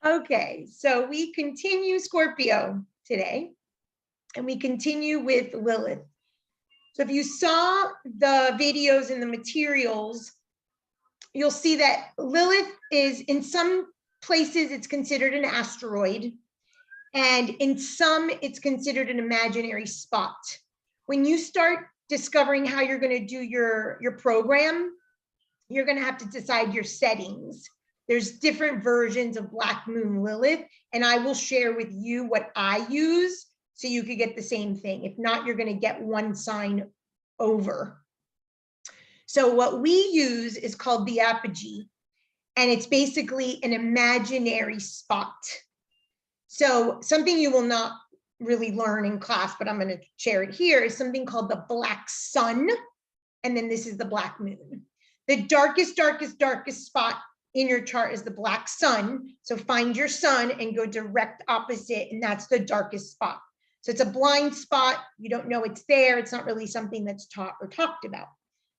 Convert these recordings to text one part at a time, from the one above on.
Okay, so we continue Scorpio today, and we continue with Lilith. So if you saw the videos and the materials, you'll see that Lilith is, in some places, it's considered an asteroid, and in some, it's considered an imaginary spot. When you start discovering how you're going to do your program, you're going to have to decide your settings. There's different versions of Black Moon Lilith, and I will share with you what I use so you could get the same thing. If not, you're going to get one sign over. So what we use is called the apogee, and it's basically an imaginary spot. So something you will not really learn in class, but I'm going to share it here, is something called the black sun, and then this is the black moon. The darkest spot in your chart is the black sun. So find your sun and go direct opposite, and that's the darkest spot. So it's a blind spot. You don't know it's there. It's not really something that's taught or talked about.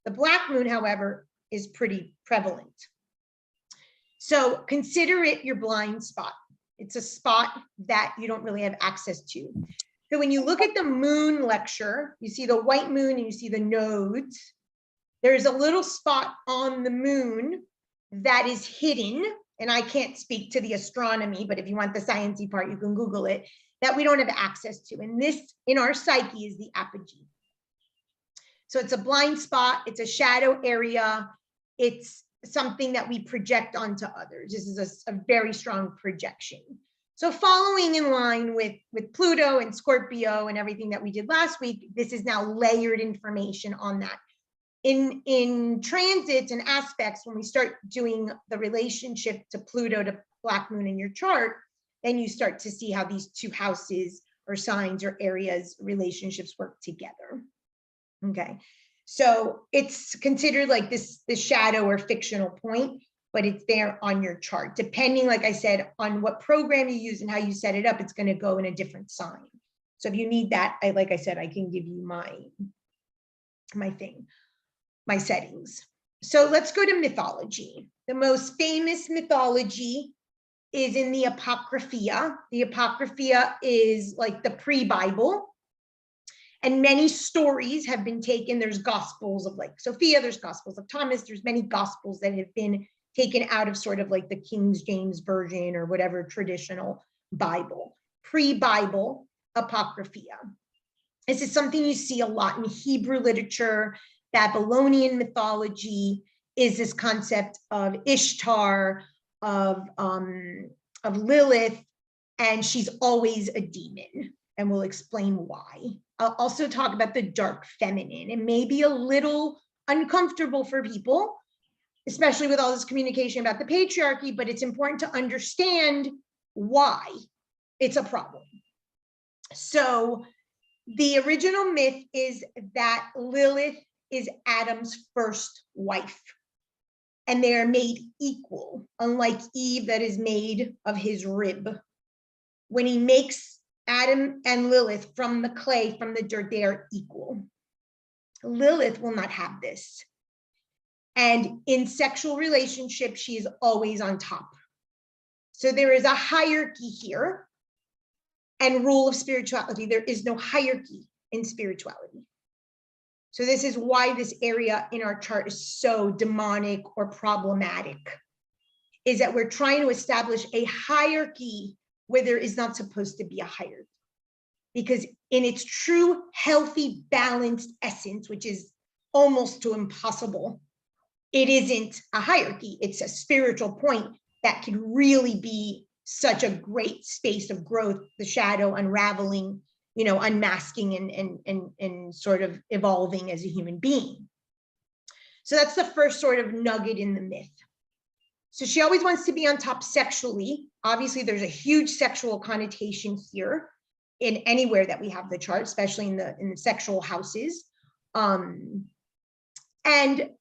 The black moon, however, is pretty prevalent. So consider it your blind spot. It's a spot that you don't really have access to. So when you look at the moon lecture, you see the white moon and you see the nodes. There's a little spot on the moon that is hidden, and I can't speak to the astronomy, but if you want the sciencey part, you can Google it, that we don't have access to. And this, in our psyche, is the apogee. So it's a blind spot, it's a shadow area, it's something that we project onto others. This is a very strong projection. So following in line with Pluto and Scorpio and everything that we did last week, this is now layered information on that. In transits and aspects, when we start doing the relationship to Pluto to Black Moon in your chart, then you start to see how these two houses or signs or areas, relationships work together. Okay, so it's considered like this shadow or fictional point, but it's there on your chart. Depending, like I said, on what program you use and how you set it up, it's going to go in a different sign. So if you need that, like I said, I can give you my settings. So let's go to mythology. The most famous mythology is in the Apocrypha. The Apocrypha is like the pre-Bible. And many stories have been taken. There's Gospels of like Sophia, there's Gospels of Thomas, there's many Gospels that have been taken out of sort of like the King James Version or whatever traditional Bible. Pre-Bible Apocrypha. This is something you see a lot in Hebrew literature. Babylonian mythology is this concept of Ishtar, of Lilith, and she's always a demon, and we'll explain why. I'll also talk about the dark feminine. It may be a little uncomfortable for people, especially with all this communication about the patriarchy, but it's important to understand why it's a problem. So the original myth is that Lilith is Adam's first wife, and they are made equal, unlike Eve that is made of his rib. When he makes Adam and Lilith from the clay, from the dirt, they are equal. Lilith will not have this. And in sexual relationships, she is always on top. So there is a hierarchy here, and rule of spirituality. There is no hierarchy in spirituality. So this is why this area in our chart is so demonic or problematic, is that we're trying to establish a hierarchy where there is not supposed to be a hierarchy. Because in its true, healthy, balanced essence, which is almost too impossible, it isn't a hierarchy. It's a spiritual point that can really be such a great space of growth, the shadow unraveling, you know, unmasking and sort of evolving as a human being. So that's the first sort of nugget in the myth. So she always wants to be on top sexually. Obviously, there's a huge sexual connotation here in anywhere that we have the chart, especially in the sexual houses. And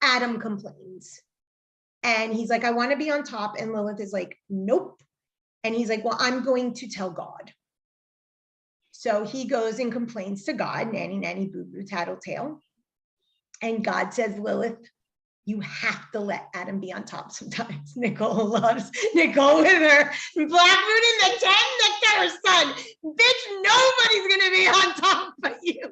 Adam complains. And he's like, I want to be on top. And Lilith is like, nope. And he's like, well, I'm going to tell God. So he goes and complains to God, nanny, nanny, boo, boo, tattletale. And God says, Lilith, You have to let Adam be on top sometimes. Nicole loves Nicole with her black moon in the 10 nectar sun. Bitch, nobody's gonna be on top but you.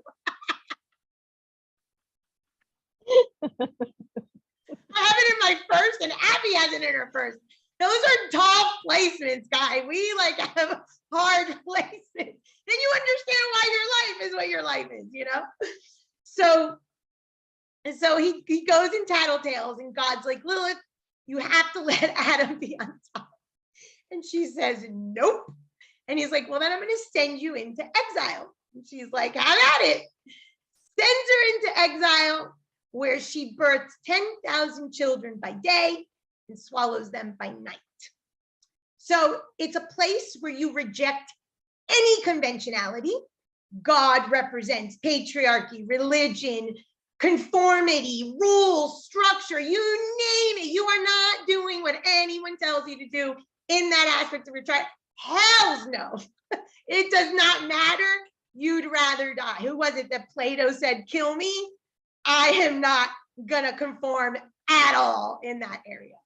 I have it in my first, and Abby has it in her first. Those are tall placements, guy. We like have hard placements. Then you understand why your life is what your life is, you know? So he goes in tattletales, and God's like, Lilith, you have to let Adam be on top. And she says, nope. And he's like, well, then I'm going to send you into exile. And she's like, have at it. Sends her into exile, where she births 10,000 children by day and swallows them by night. So it's a place where you reject any conventionality. God represents patriarchy, religion, conformity, rules, structure, you name it. You are not doing what anyone tells you to do in that aspect of your chart. Hells no. It does not matter. You'd rather die. Who was it that Plato said, kill me? I am not gonna conform at all in that area.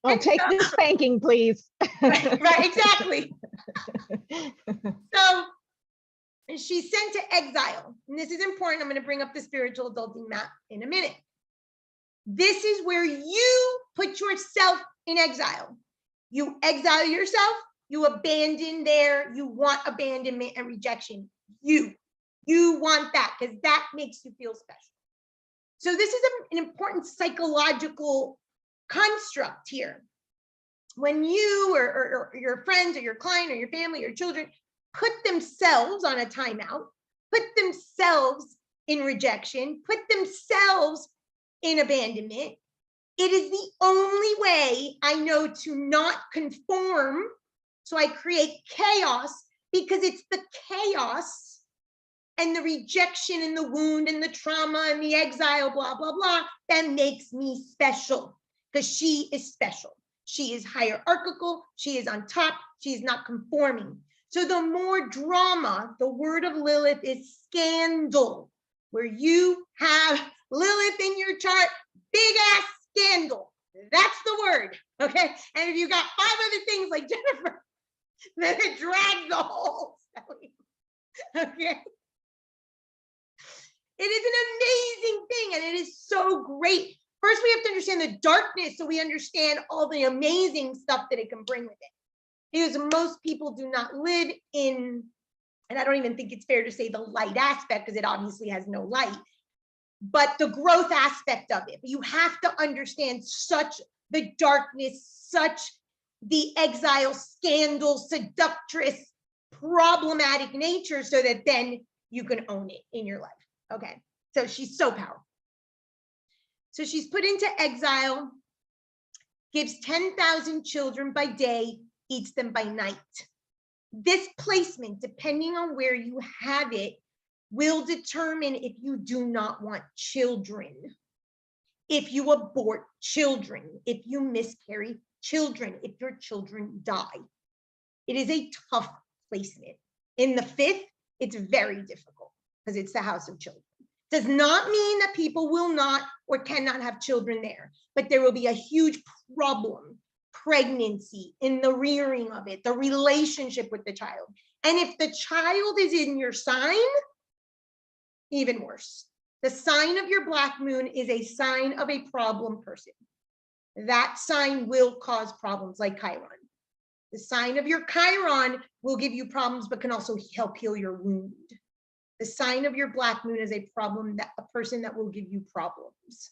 Well, take this spanking, please. right, exactly. So she's sent to exile. And this is important. I'm going to bring up the spiritual adulting map in a minute. This is where you put yourself in exile. You exile yourself, you abandon there, you want abandonment and rejection. You want that because that makes you feel special. So this is an important psychological construct here. When you or your friends or your client or your family or children put themselves on a timeout, put themselves in rejection, put themselves in abandonment, it is the only way I know to not conform. So I create chaos, because it's the chaos and the rejection and the wound and the trauma and the exile, blah, blah, blah, that makes me special, because she is special. She is hierarchical. She is on top. She is not conforming. So the more drama, the word of Lilith is scandal, where you have Lilith in your chart, big ass scandal. That's the word, okay? And if you got 5 other things like Jennifer, then it drags the whole spelling, okay? It is an amazing thing, and it is so great. First, we have to understand the darkness so we understand all the amazing stuff that it can bring with it. Because most people do not live in, and I don't even think it's fair to say the light aspect, because it obviously has no light, but the growth aspect of it. But you have to understand such the darkness, such the exile, scandal, seductress, problematic nature, so that then you can own it in your life. Okay, so she's so powerful. So she's put into exile, gives 10,000 children by day, eats them by night. This placement, depending on where you have it, will determine if you do not want children, if you abort children, if you miscarry children, if your children die. It is a tough placement. In the 5th, it's very difficult because it's the house of children. Does not mean that people will not or cannot have children there, but there will be a huge problem, pregnancy, in the rearing of it, the relationship with the child. And if the child is in your sign, even worse. The sign of your black moon is a sign of a problem person. That sign will cause problems, like Chiron. The sign of your Chiron will give you problems, but can also help heal your wound. The sign of your black moon is a problem, that a person that will give you problems.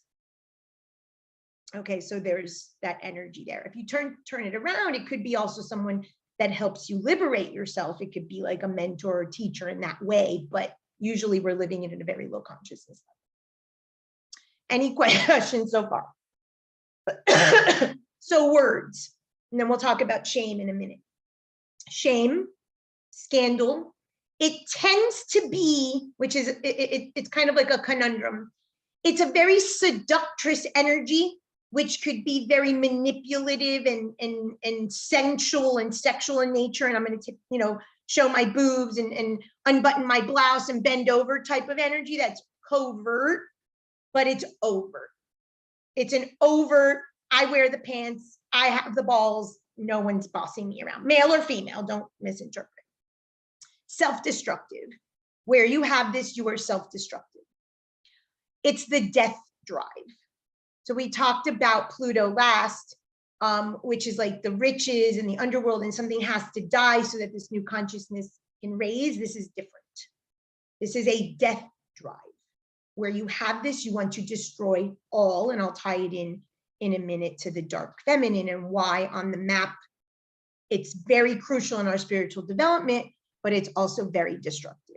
Okay, so there's that energy there. If you turn it around, it could be also someone that helps you liberate yourself. It could be like a mentor or teacher in that way, but usually we're living in a very low consciousness level. Any questions so far? So words, and then we'll talk about shame in a minute. Shame, scandal, it tends to be, which is, it's kind of like a conundrum. It's a very seductress energy, which could be very manipulative and sensual and sexual in nature. And I'm going to, show my boobs and unbutton my blouse and bend over type of energy. That's covert, but it's overt. It's an overt, I wear the pants, I have the balls, no one's bossing me around. Male or female, don't misinterpret. Self-destructive. Where you have this, you are self-destructive. It's the death drive. So we talked about Pluto last, which is like the riches and the underworld, and something has to die so that this new consciousness can raise. This is different. This is a death drive. Where you have this, you want to destroy all, and I'll tie it in a minute to the dark feminine and why on the map it's very crucial in our spiritual development, but it's also very destructive.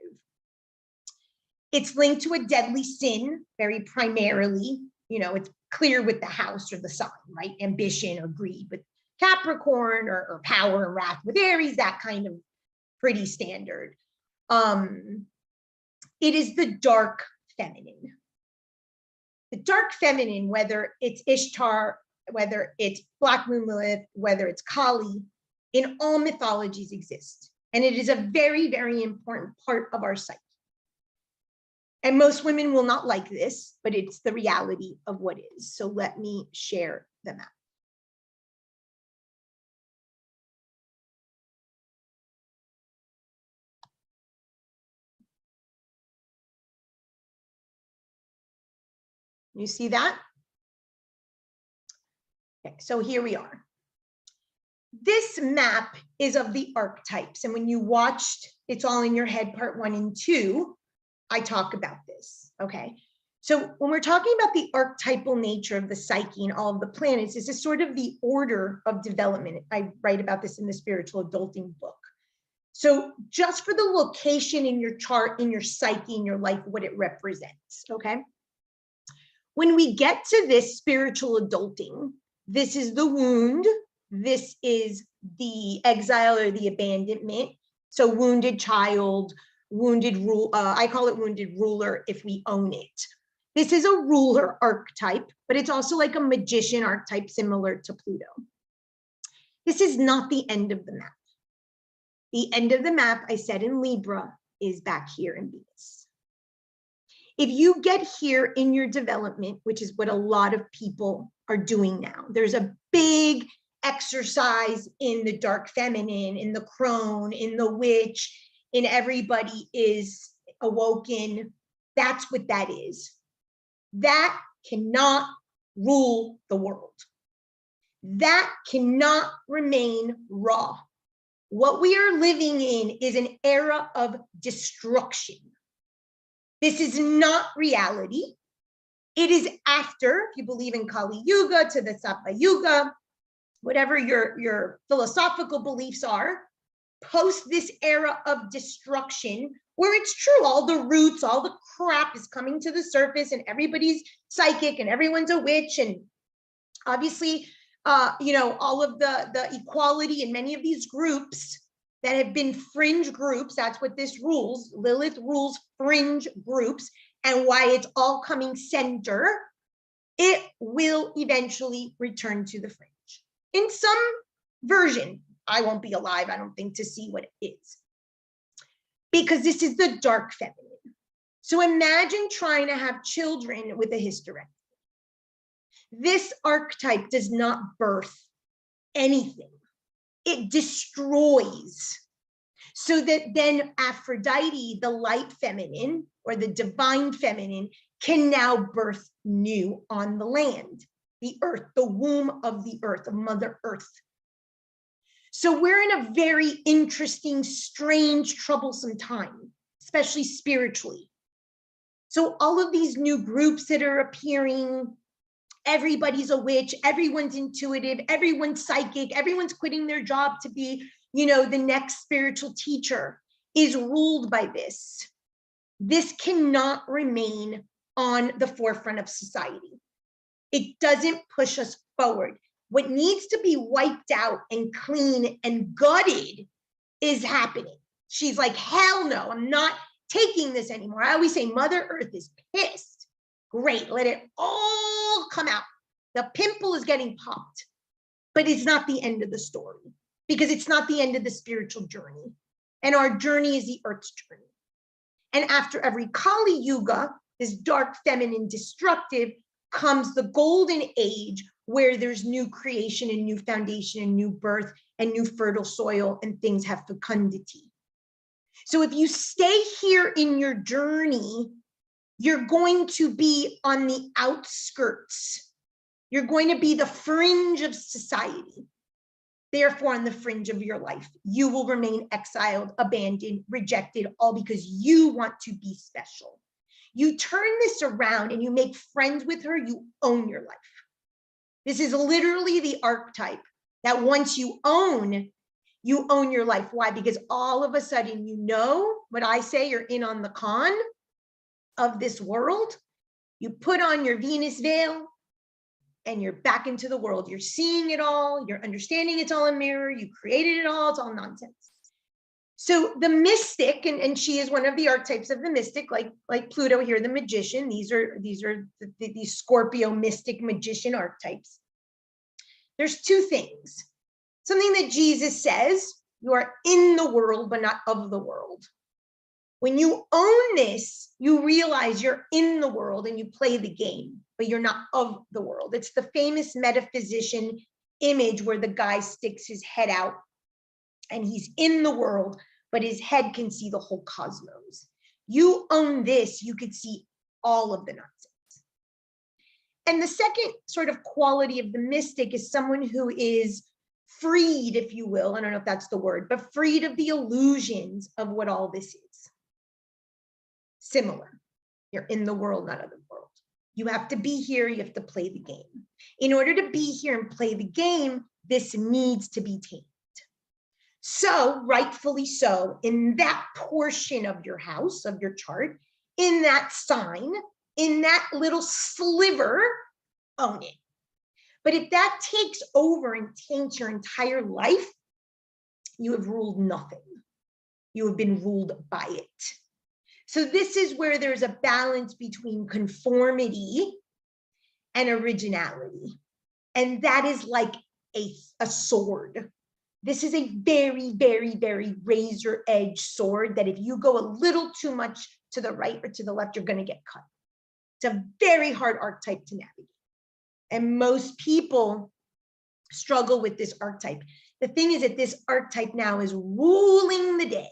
It's linked to a deadly sin, very primarily, you know, it's clear with the house or the sign, right? Ambition or greed with Capricorn, or power and wrath with Aries, that kind of pretty standard. It is the dark feminine. The dark feminine, whether it's Ishtar, whether it's Black Moon Lilith, whether it's Kali, in all mythologies exist. And it is a very, very important part of our psyche. And most women will not like this, but it's the reality of what is. So let me share the map. You see that? Okay, so here we are. This map is of the archetypes. And when you watched It's All in Your Head, part 1 and 2, I talk about this, okay? So when we're talking about the archetypal nature of the psyche and all of the planets, this is sort of the order of development. I write about this in the Spiritual Adulting book. So just for the location in your chart, in your psyche, in your life, what it represents, okay? When we get to this spiritual adulting, this is the wound, this is the exile or the abandonment. So wounded child, wounded rule, I call it wounded ruler if we own it. This is a ruler archetype, but it's also like a magician archetype similar to Pluto. This is not the end of the map. The end of the map, I said in Libra, is back here in Venus. If you get here in your development, which is what a lot of people are doing now, there's a big exercise in the dark feminine, in the crone, in the witch, in everybody is awoken. That's what that is. That cannot rule the world. That cannot remain raw. What we are living in is an era of destruction. This is not reality. It is after, if you believe in Kali Yuga to the Sapa Yuga, whatever your philosophical beliefs are, post this era of destruction, where it's true, all the roots, all the crap is coming to the surface and everybody's psychic and everyone's a witch. And obviously, you know, all of the equality in many of these groups that have been fringe groups, that's what this rules. Lilith rules fringe groups, and why it's all coming center, it will eventually return to the fringe. In some version, I won't be alive, I don't think, to see what it is. Because this is the dark feminine. So imagine trying to have children with a hysterectomy. This archetype does not birth anything. It destroys. So that then Aphrodite, the light feminine or the divine feminine, can now birth new on the land, the earth, the womb of the earth, of Mother Earth. So we're in a very interesting, strange, troublesome time, especially spiritually. So all of these new groups that are appearing, everybody's a witch, everyone's intuitive, everyone's psychic, everyone's quitting their job to be, you know, the next spiritual teacher, is ruled by this. This cannot remain on the forefront of society. It doesn't push us forward. What needs to be wiped out and clean and gutted is happening. She's like, hell no, I'm not taking this anymore. I always say Mother Earth is pissed. Great, let it all come out. The pimple is getting popped, but it's not the end of the story, because it's not the end of the spiritual journey. And our journey is the Earth's journey. And after every Kali Yuga, this dark, feminine, destructive, comes the golden age where there's new creation and new foundation and new birth and new fertile soil and things have fecundity. So if you stay here in your journey, you're going to be on the outskirts. You're going to be the fringe of society. Therefore, on the fringe of your life, you will remain exiled, abandoned, rejected, all because you want to be special. You turn this around and you make friends with her, you own your life. This is literally the archetype that once you own your life. Why? Because all of a sudden, you know what I say, you're in on the con of this world. You put on your Venus veil and you're back into the world. You're seeing it all. You're understanding it's all a mirror. You created it all. It's all nonsense. So the mystic, and she is one of the archetypes of the mystic, like Pluto here, the magician. These are the Scorpio mystic magician archetypes. There's two things. Something that Jesus says, you are in the world, but not of the world. When you own this, you realize you're in the world and you play the game, but you're not of the world. It's the famous metaphysician image where the guy sticks his head out and he's in the world, but his head can see the whole cosmos. You own this, you could see all of the nonsense. And the second sort of quality of the mystic is someone who is freed, if you will, I don't know if that's the word, but freed of the illusions of what all this is. Similar. You're in the world, not of the world. You have to be here, you have to play the game. In order to be here and play the game, this needs to be tamed. So, rightfully so, in that portion of your house, of your chart, in that sign, in that little sliver, own it. But if that takes over and taints your entire life, you have ruled nothing. You have been ruled by it. So this is where there's a balance between conformity and originality. And that is like a sword. This is a very, very, very razor edge sword that if you go a little too much to the right or to the left, you're going to get cut. It's a very hard archetype to navigate. And most people struggle with this archetype. The thing is that this archetype now is ruling the day.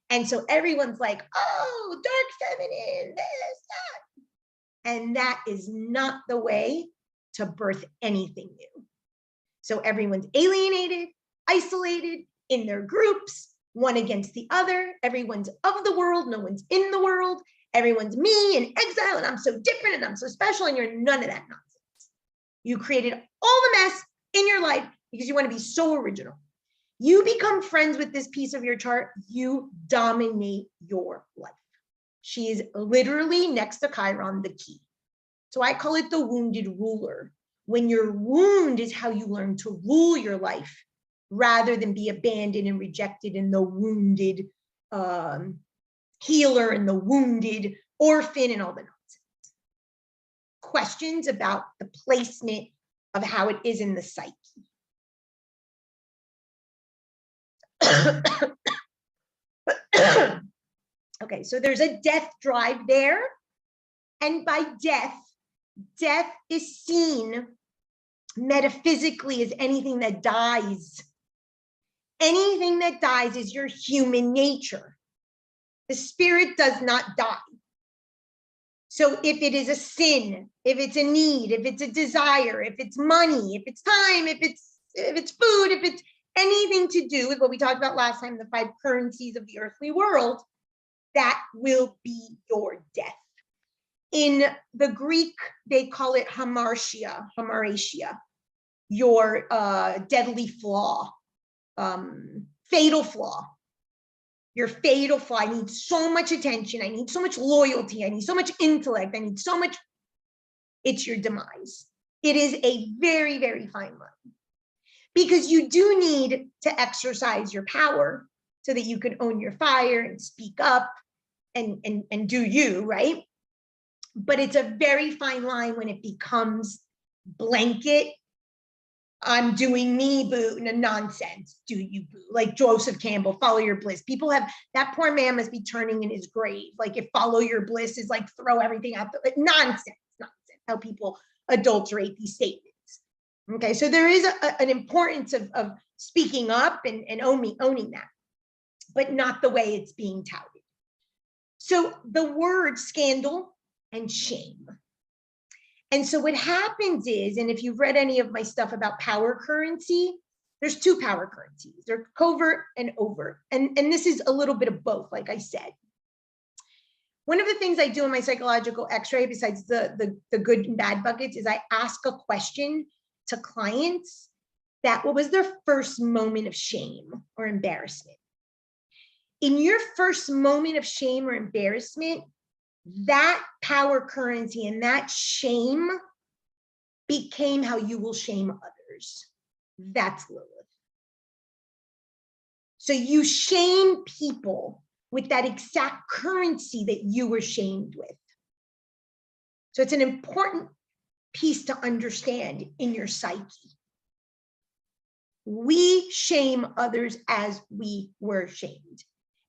And so everyone's like, oh, dark feminine, this, that. And that is not the way to birth anything new. So everyone's alienated, isolated in their groups, one against the other. Everyone's of the world, no one's in the world. Everyone's me in exile, and I'm so different and I'm so special, and you're none of that nonsense. You created all the mess in your life because you want to be so original. You become friends with this piece of your chart, you dominate your life. She is literally next to Chiron, the key. So I call it the wounded ruler. When your wound is how you learn to rule your life, rather than be abandoned and rejected and the wounded healer and the wounded orphan and all the nonsense. Questions about the placement of how it is in the psyche. Okay, so there's a death drive there. And by death, death is seen metaphysically as anything that dies. Anything that dies is your human nature. The spirit does not die. So if it is a sin, if it's a need, if it's a desire, if it's money, if it's time, if it's food, if it's anything to do with what we talked about last time, the 5 currencies of the earthly world, that will be your death. In the Greek, they call it hamartia, your deadly flaw, fatal flaw. Your fatal flaw. I need so much attention. I need so much loyalty. I need so much intellect. I need so much. It's your demise. It is a very, very fine line. Because you do need to exercise your power so that you can own your fire and speak up and do you, right? But it's a very fine line when it becomes blanket, I'm doing me, boo, nonsense, do you, boo? Like Joseph Campbell, follow your bliss. People have, that poor man must be turning in his grave. Like if follow your bliss is like throw everything out, like nonsense. how people adulterate these statements. Okay, so there is an importance of speaking up and owning that, but not the way it's being touted. So the word scandal and shame. And so what happens is, and if you've read any of my stuff about power currency, there's two power currencies. They're covert and overt. And this is a little bit of both, like I said. One of the things I do in my psychological x-ray, besides the good and bad buckets, is I ask a question to clients that what was their first moment of shame or embarrassment. In your first moment of shame or embarrassment, that power currency and that shame became how you will shame others. That's Lilith. So you shame people with that exact currency that you were shamed with. So it's an important piece to understand in your psyche. We shame others as we were shamed.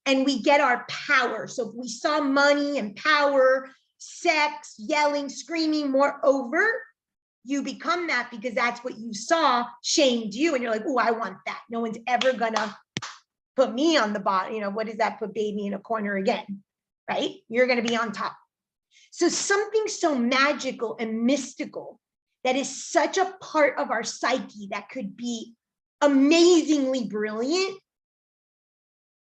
And we get our power. So if we saw money and power, sex, yelling, screaming more overt, you become that because that's what you saw shamed you. And you're like, oh, I want that. No one's ever gonna put me on the bottom. You know, what does that put baby in a corner again, right? You're gonna be on top. So something so magical and mystical that is such a part of our psyche that could be amazingly brilliant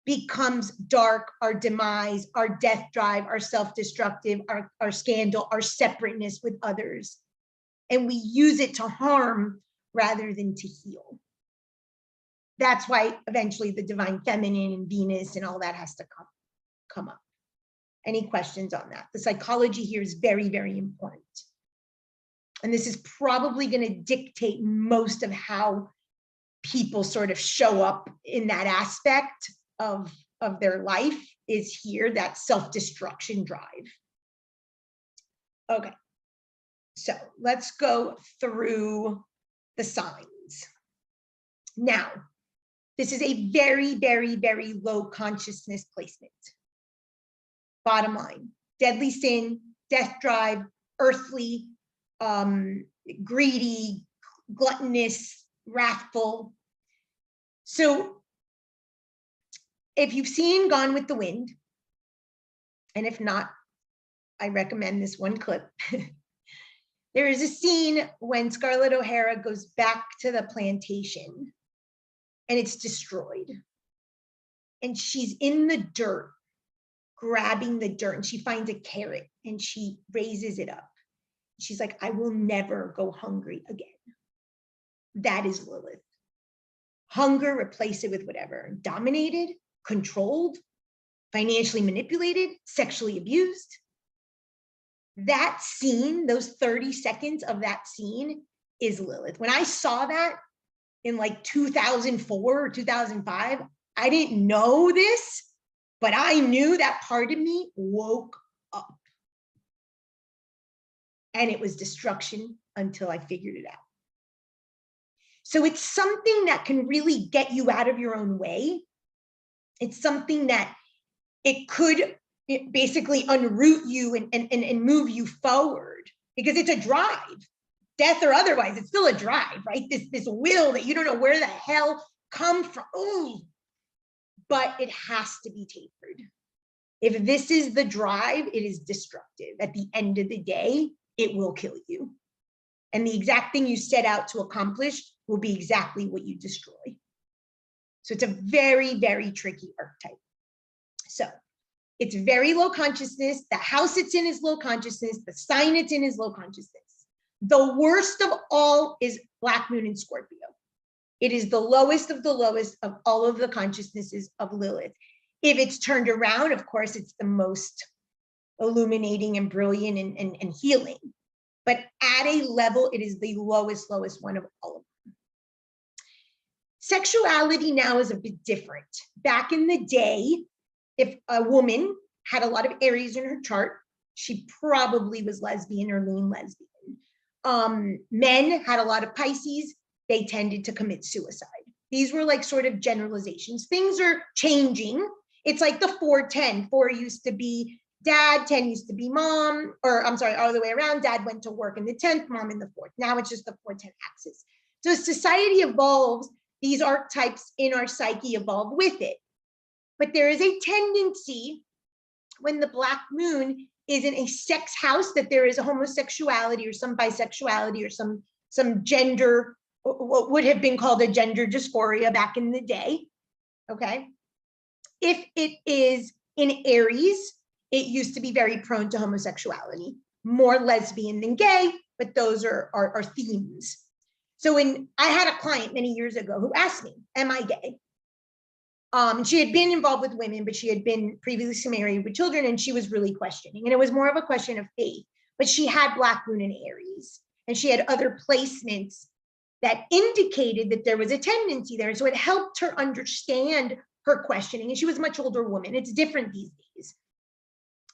becomes dark, our demise, our death drive, our self-destructive, our scandal, our separateness with others. And we use it to harm rather than to heal. That's why eventually the divine feminine and Venus and all that has to come up. Any questions on that? The psychology here is very, very important. And this is probably going to dictate most of how people sort of show up in that aspect of their life is here, that self-destruction drive. Okay, so let's go through the signs. Now, this is a very, very, very low consciousness placement. Bottom line, deadly sin, death drive, earthly, greedy, gluttonous, wrathful. So if you've seen Gone with the Wind, and if not, I recommend this one clip. There is a scene when Scarlett O'Hara goes back to the plantation and it's destroyed. And she's in the dirt, grabbing the dirt, and she finds a carrot and she raises it up. She's like, I will never go hungry again. That is Lilith. Hunger, replace it with whatever. Dominated, controlled, financially manipulated, sexually abused. That scene, those 30 seconds of that scene is Lilith. When I saw that in like 2004 or 2005, I didn't know this, but I knew that part of me woke up. And it was destruction until I figured it out. So it's something that can really get you out of your own way. It's something that it could basically unroot you and move you forward, because it's a drive, death or otherwise, it's still a drive, right? This will that you don't know where the hell come from. Ooh, but it has to be tapered. If this is the drive, it is destructive. At the end of the day, it will kill you. And the exact thing you set out to accomplish will be exactly what you destroy. So it's a very, very tricky archetype. So it's very low consciousness. The house it's in is low consciousness. The sign it's in is low consciousness. The worst of all is Black Moon in Scorpio. It is the lowest of all of the consciousnesses of Lilith. If it's turned around, of course, it's the most illuminating and brilliant and healing. But at a level, it is the lowest one of all of them. Sexuality now is a bit different. Back in the day, if a woman had a lot of Aries in her chart, she probably was lesbian or lean lesbian. Men had a lot of Pisces, they tended to commit suicide. These were like sort of generalizations. Things are changing. It's like the 410. 4 used to be dad, 10 used to be mom, or I'm sorry, all the way around. Dad went to work in the 10th, mom in the 4th. Now it's just the 4-10 axis. So as society evolves, these archetypes in our psyche evolve with it. But there is a tendency when the black moon is in a sex house that there is a homosexuality or some bisexuality or some gender, what would have been called a gender dysphoria back in the day, okay? If it is in Aries, it used to be very prone to homosexuality, more lesbian than gay, but those are themes. So when I had a client many years ago who asked me, am I gay? She had been involved with women, but she had been previously married with children, and she was really questioning. And it was more of a question of faith, but she had black moon in Aries, and she had other placements that indicated that there was a tendency there. So it helped her understand her questioning. And she was a much older woman. It's different these days.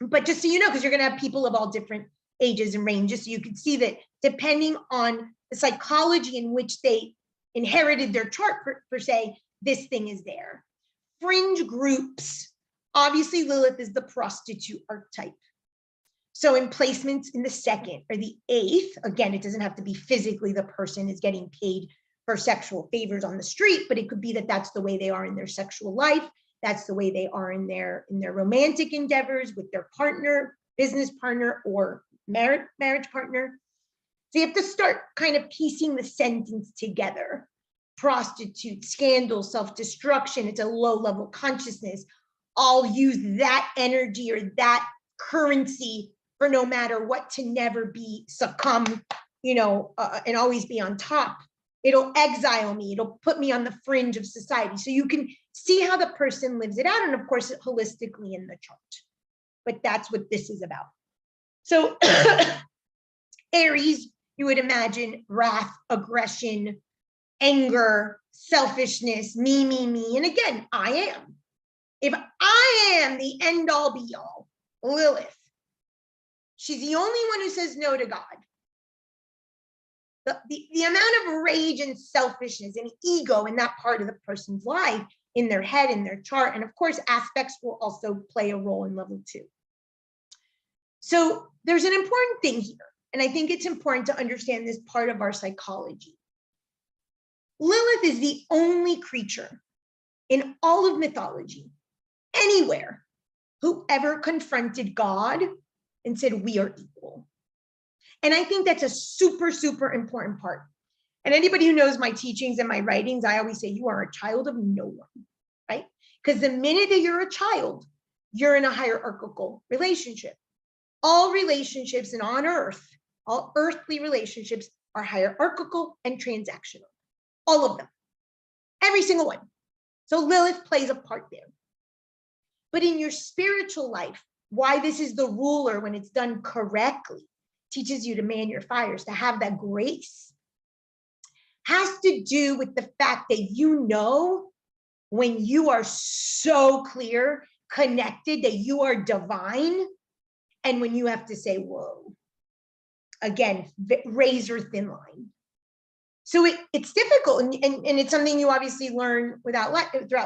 But just so you know, because you're going to have people of all different ages and ranges, so you can see that depending on the psychology in which they inherited their chart per se, this thing is there. Fringe groups, obviously Lilith is the prostitute archetype. So in placements in the 2nd or the 8th, again, it doesn't have to be physically the person is getting paid for sexual favors on the street, but it could be that that's the way they are in their sexual life. That's the way they are in their romantic endeavors with their partner, business partner, or marriage partner. So you have to start kind of piecing the sentence together. Prostitute, scandal, self-destruction, it's a low-level consciousness. I'll use that energy or that currency for no matter what to never succumb, and always be on top. It'll exile me. It'll put me on the fringe of society. So you can see how the person lives it out, and of course, holistically in the chart. But that's what this is about. So Aries, you would imagine wrath, aggression, anger, selfishness, me. And again, I am. If I am the end all be all, Lilith, she's the only one who says no to God. The amount of rage and selfishness and ego in that part of the person's life, in their head, in their chart, and of course, aspects will also play a role in level 2. So there's an important thing here, and I think it's important to understand this part of our psychology. Lilith is the only creature in all of mythology, anywhere, who ever confronted God and said, we are equal. And I think that's a super, super important part. And anybody who knows my teachings and my writings, I always say, you are a child of no one, right? Because the minute that you're a child, you're in a hierarchical relationship. All relationships and on earth, all earthly relationships are hierarchical and transactional. All of them, every single one. So Lilith plays a part there. But in your spiritual life, why this is the ruler when it's done correctly, teaches you to man your fires, to have that grace, has to do with the fact that when you are so clear, connected, that you are divine, and when you have to say, whoa, again, razor thin line. So it's difficult, and it's something you obviously learn throughout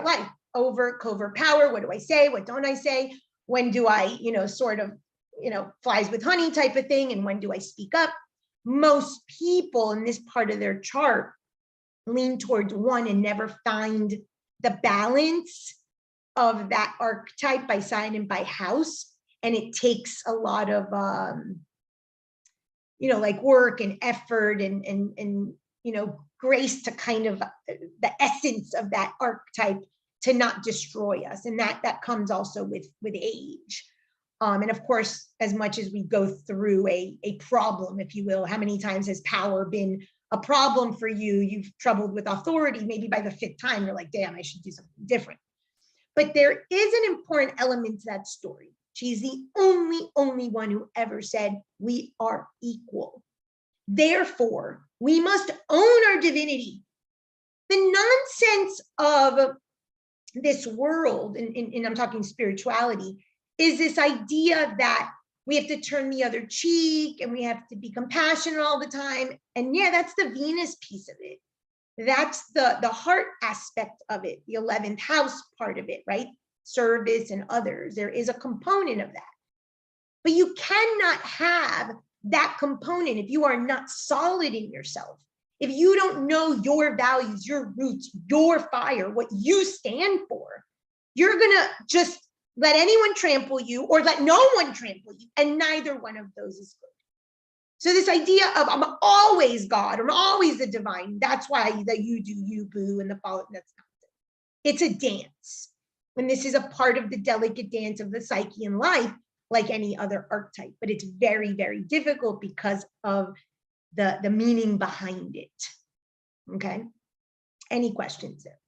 life. Overt, covert power. What do I say? What don't I say? When do I, flies with honey type of thing, and when do I speak up? Most people in this part of their chart lean towards one and never find the balance of that archetype by sign and by house. And it takes a lot of, like work and effort and grace to kind of the essence of that archetype to not destroy us. And that comes also with age. And of course, as much as we go through a problem, if you will, how many times has power been a problem for you? You've troubled with authority, maybe by the 5th time, you're like, damn, I should do something different. But there is an important element to that story. She's the only one who ever said, we are equal. Therefore, we must own our divinity. The nonsense of this world, and I'm talking spirituality, is this idea that we have to turn the other cheek and we have to be compassionate all the time. And yeah, that's the Venus piece of it. That's the heart aspect of it, the 11th house part of it, right? Service and others. There is a component of that. But you cannot have that component if you are not solid in yourself. If you don't know your values, your roots, your fire, what you stand for, you're gonna just let anyone trample you or let no one trample you, and neither one of those is good. So this idea of I'm always God, I'm always the divine, that's why that you do you, boo, and the follow, that's not it. It's a dance. And this is a part of the delicate dance of the psyche and life, like any other archetype, but it's very, very difficult because of the meaning behind it. Okay. Any questions there?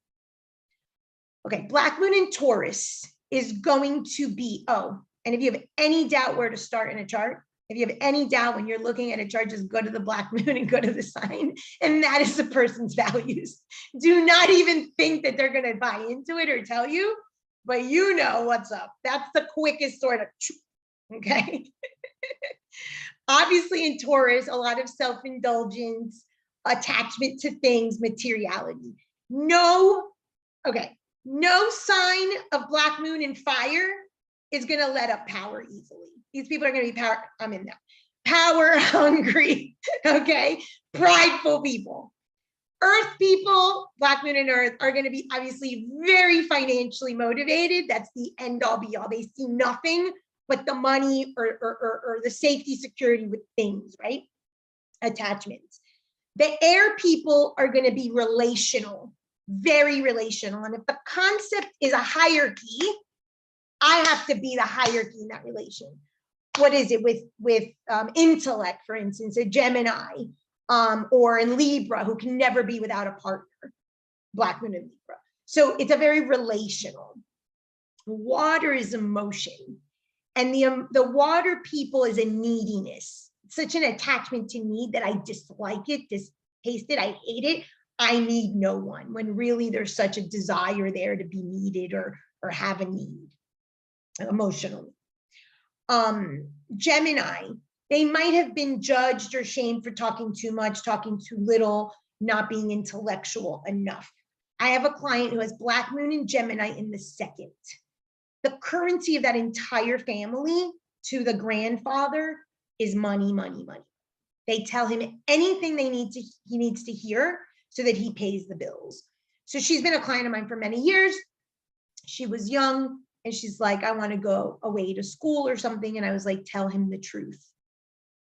Okay. Black moon in Taurus is going to be, oh, and if you have any doubt where to start in a chart, if you have any doubt when you're looking at a chart, just go to the black moon and go to the sign. And that is the person's values. Do not even think that they're going to buy into it or tell you, but you know what's up. That's the quickest sort of, okay. Obviously in Taurus, a lot of self-indulgence, attachment to things, materiality. No, okay, no sign of black moon and fire is going to let up power easily. These people are going to be power, I'm in that, power hungry, okay, prideful people. Earth people, black moon and earth, are going to be obviously very financially motivated. That's the end all be all. They see nothing but the money or the safety security with things, right? Attachments. The air people are going to be relational, very relational. And if the concept is a hierarchy, I have to be the hierarchy in that relation. What is it with intellect, for instance, a Gemini, or in Libra, who can never be without a partner, black moon in Libra. So it's a very relational. Water is emotion. And the water people is a neediness, such an attachment to need that I dislike it, distaste it, I hate it. I need no one, when really there's such a desire there to be needed or have a need emotionally. Gemini, they might have been judged or shamed for talking too much, talking too little, not being intellectual enough. I have a client who has black moon and Gemini in the second. The currency of that entire family to the grandfather is money, money, money. They tell him anything he needs to hear so that he pays the bills. So she's been a client of mine for many years. She was young and she's like, I want to go away to school or something. And I was like, tell him the truth.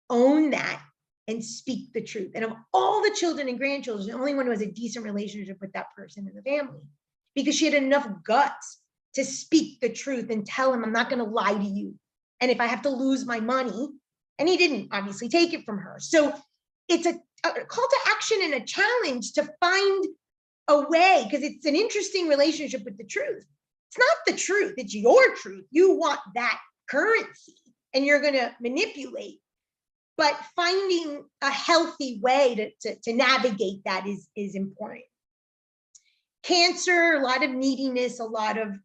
Own that and speak the truth. And of all the children and grandchildren, the only one who has a decent relationship with that person in the family, because she had enough guts to speak the truth and tell him, I'm not going to lie to you. And if I have to lose my money, and he didn't obviously take it from her. So it's a call to action and a challenge to find a way, because it's an interesting relationship with the truth. It's not the truth, it's your truth. You want that currency and you're going to manipulate. But finding a healthy way to navigate that is important. Cancer, a lot of neediness, a lot of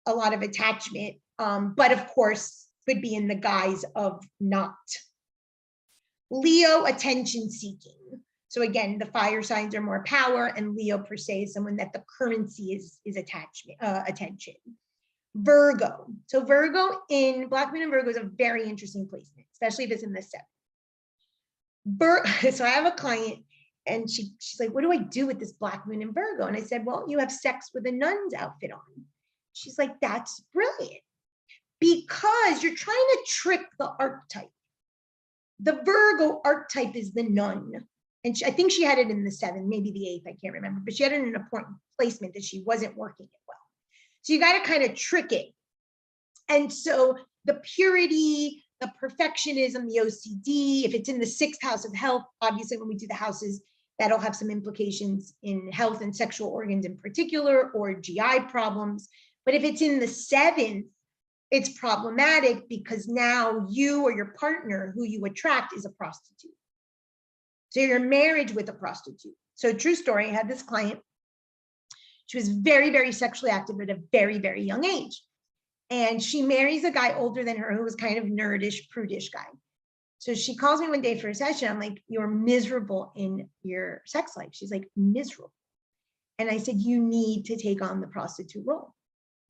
attachment, but of course could be in the guise of not. Leo, attention seeking. So again, the fire signs are more power, and Leo per se is someone that the currency is attachment, attention. Virgo. So Virgo in black moon and Virgo is a very interesting placement, especially if it's in the seventh. So I have a client and she's like, what do I do with this black moon in Virgo? And I said, well, you have sex with a nun's outfit on. She's like, that's brilliant, because you're trying to trick the archetype. The Virgo archetype is the nun. And I think she had it in the 7th, maybe the 8th, I can't remember, but she had it in an important placement that she wasn't working it well. So you got to kind of trick it. And so the purity, the perfectionism, the OCD, if it's in the 6th house of health, obviously when we do the houses, that'll have some implications in health and sexual organs in particular, or GI problems. But if it's in the 7th, it's problematic because now you or your partner who you attract is a prostitute. So you're in marriage with a prostitute. So true story, I had this client. She was very, very sexually active at a very, very young age. And she marries a guy older than her who was kind of nerdish, prudish guy. So she calls me one day for a session. I'm like, you're miserable in your sex life. She's like, miserable. And I said, you need to take on the prostitute role.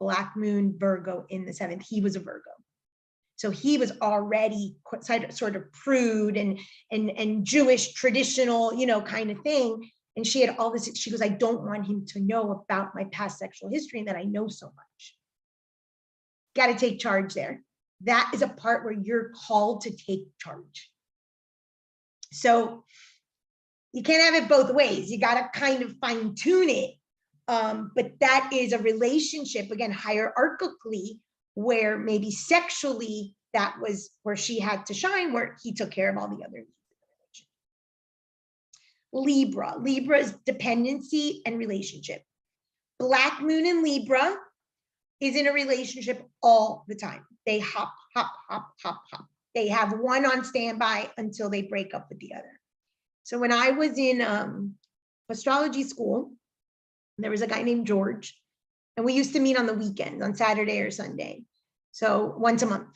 Black moon, Virgo in the 7th. He was a Virgo. So he was already sort of prude and Jewish traditional, you know, kind of thing. And she had all this, she goes, I don't want him to know about my past sexual history and that I know so much. Got to take charge there. That is a part where you're called to take charge. So you can't have it both ways. You got to kind of fine tune it. But that is a relationship, again, hierarchically, where maybe sexually, that was where she had to shine, where he took care of all the other needs. Libra. Libra is dependency and relationship. Black moon in Libra is in a relationship all the time. They hop, hop, hop, hop, hop. They have one on standby until they break up with the other. So when I was in astrology school, there was a guy named George, and we used to meet on the weekends, on Saturday or Sunday. So once a month.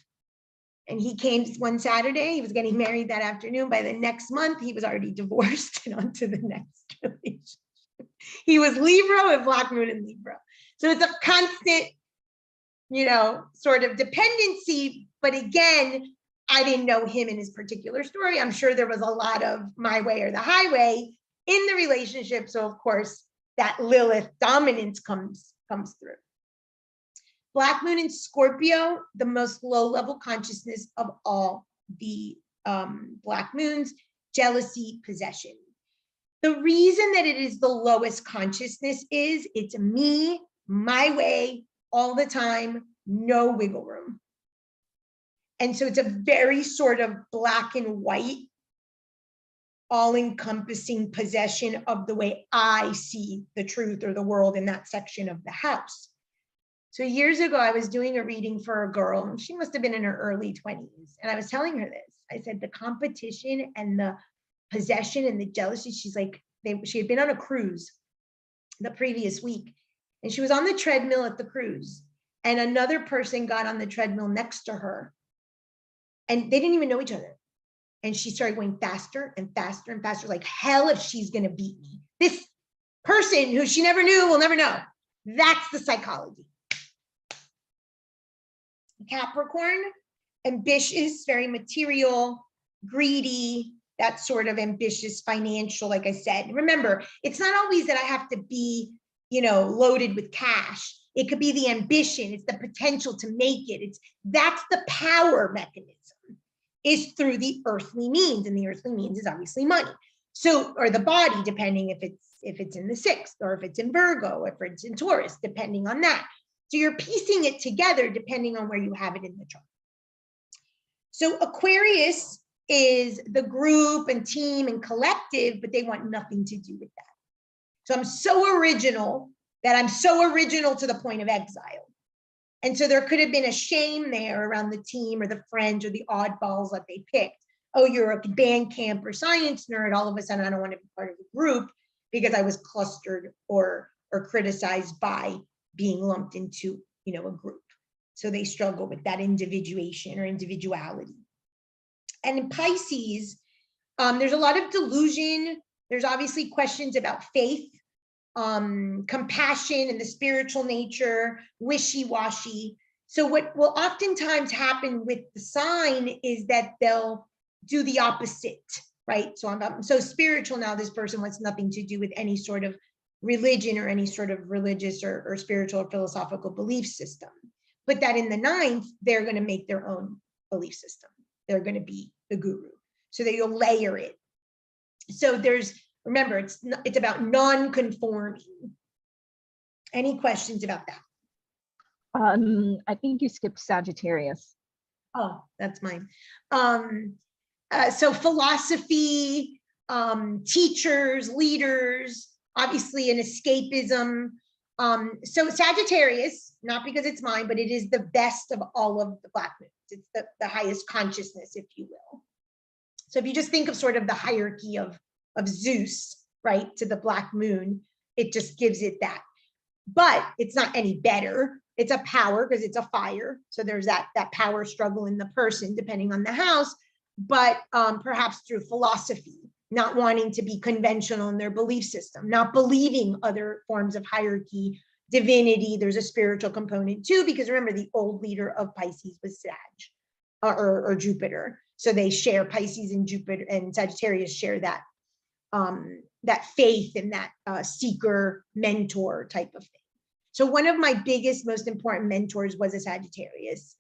And he came one Saturday, he was getting married that afternoon. By the next month, he was already divorced and on to the next relationship. He was Libra with Black moon in Libra. So it's a constant, you know, sort of dependency. But again, I didn't know him in his particular story. I'm sure there was a lot of my way or the highway in the relationship. So of course, that Lilith dominance comes through. Black moon in Scorpio, the most low-level consciousness of all the Black moons, jealousy, possession. The reason that it is the lowest consciousness is it's me, my way, all the time, no wiggle room. And so it's a very sort of black and white, all-encompassing possession of the way I see the truth or the world in that section of the house. So years ago, I was doing a reading for a girl, and she must have been in her early 20s. And I was telling her this. I said, the competition and the possession and the jealousy, she's like, she had been on a cruise the previous week, and she was on the treadmill at the cruise, and another person got on the treadmill next to her, and they didn't even know each other. And she started going faster and faster and faster, like hell if she's going to beat me. This person who she never knew will never know. That's the psychology. Capricorn, ambitious, very material, greedy, that sort of ambitious, financial, like I said. Remember, it's not always that I have to be, you know, loaded with cash. It could be the ambition, it's the potential to make it. That's the power mechanism, is through the earthly means, and the earthly means is obviously money. So, or the body, depending if it's in the 6th, or if it's in Virgo, if it's in Taurus, depending on that. So you're piecing it together depending on where you have it in the chart. So Aquarius is the group and team and collective, but they want nothing to do with that. So I'm so original that I'm so original to the point of exile. And so there could have been a shame there around the team or the friends or the oddballs that they picked. Oh, you're a band camp or science nerd. All of a sudden, I don't want to be part of the group because I was clustered or criticized by being lumped into, you know, a group. So they struggle with that individuation or individuality. And in Pisces, there's a lot of delusion. There's obviously questions about faith, compassion and the spiritual nature, wishy-washy. So what will oftentimes happen with the sign is that they'll do the opposite, right? So I'm so spiritual now, this person wants nothing to do with any sort of religion or any sort of religious or spiritual or philosophical belief system. But that in the 9th, they're going to make their own belief system. They're going to be the guru. So that you'll layer it. So remember, it's about non-conforming. Any questions about that? I think you skipped Sagittarius. Oh, that's mine. So philosophy, teachers, leaders, obviously an escapism. So Sagittarius, not because it's mine, but it is the best of all of the Black moons. It's the highest consciousness, if you will. So if you just think of sort of the hierarchy of Zeus, right, to the Black moon, it just gives it that. But it's not any better. It's a power because it's a fire. So there's that power struggle in the person, depending on the house, but perhaps through philosophy, not wanting to be conventional in their belief system, not believing other forms of hierarchy, divinity. There's a spiritual component too, because remember, the old leader of Pisces was Sag. or Jupiter. So they share, Pisces and Jupiter and Sagittarius share that that faith and that seeker mentor type of thing. So one of my biggest, most important mentors was a Sagittarius.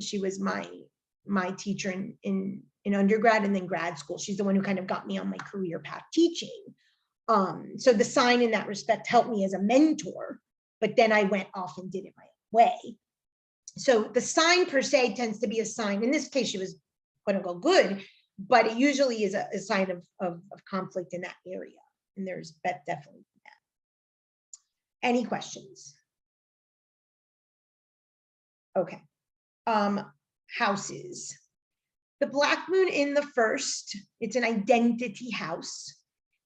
She was my teacher in undergrad and then grad school. She's the one who kind of got me on my career path teaching. So the sign in that respect helped me as a mentor, but then I went off and did it my own way. So the sign per se tends to be a sign. In this case, she was quote unquote good, but it usually is a sign of conflict in that area. And there's definitely that. Any questions? Okay. Houses. The black moon in the first, it's an identity house.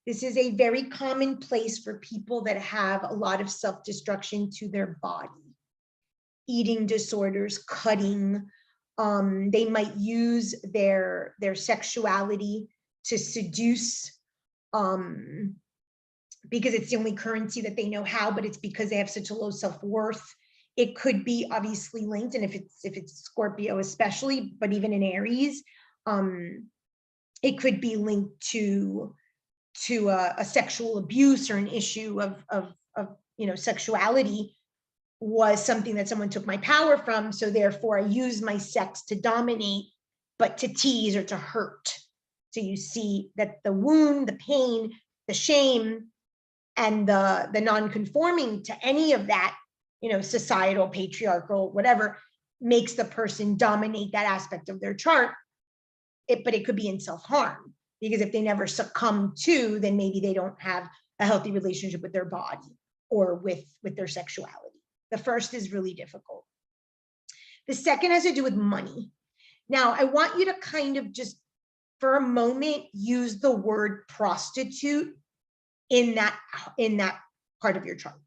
This is a very common place for people that have a lot of self-destruction to their body. Eating disorders, cutting. They might use their sexuality to seduce because it's the only currency that they know how, but it's because they have such a low self-worth. It could be obviously linked, and if it's Scorpio especially, but even in Aries, it could be linked to a sexual abuse or an issue of sexuality was something that someone took my power from. So therefore I use my sex to dominate, but to tease or to hurt. So you see that the wound, the pain, the shame, and the non-conforming to any of that, societal, patriarchal, whatever, makes the person dominate that aspect of their chart. But it could be in self-harm, because if they never succumb to, then maybe they don't have a healthy relationship with their body or with their sexuality. The first is really difficult. The second has to do with money. Now, I want you to kind of just, for a moment, use the word prostitute in that part of your chart.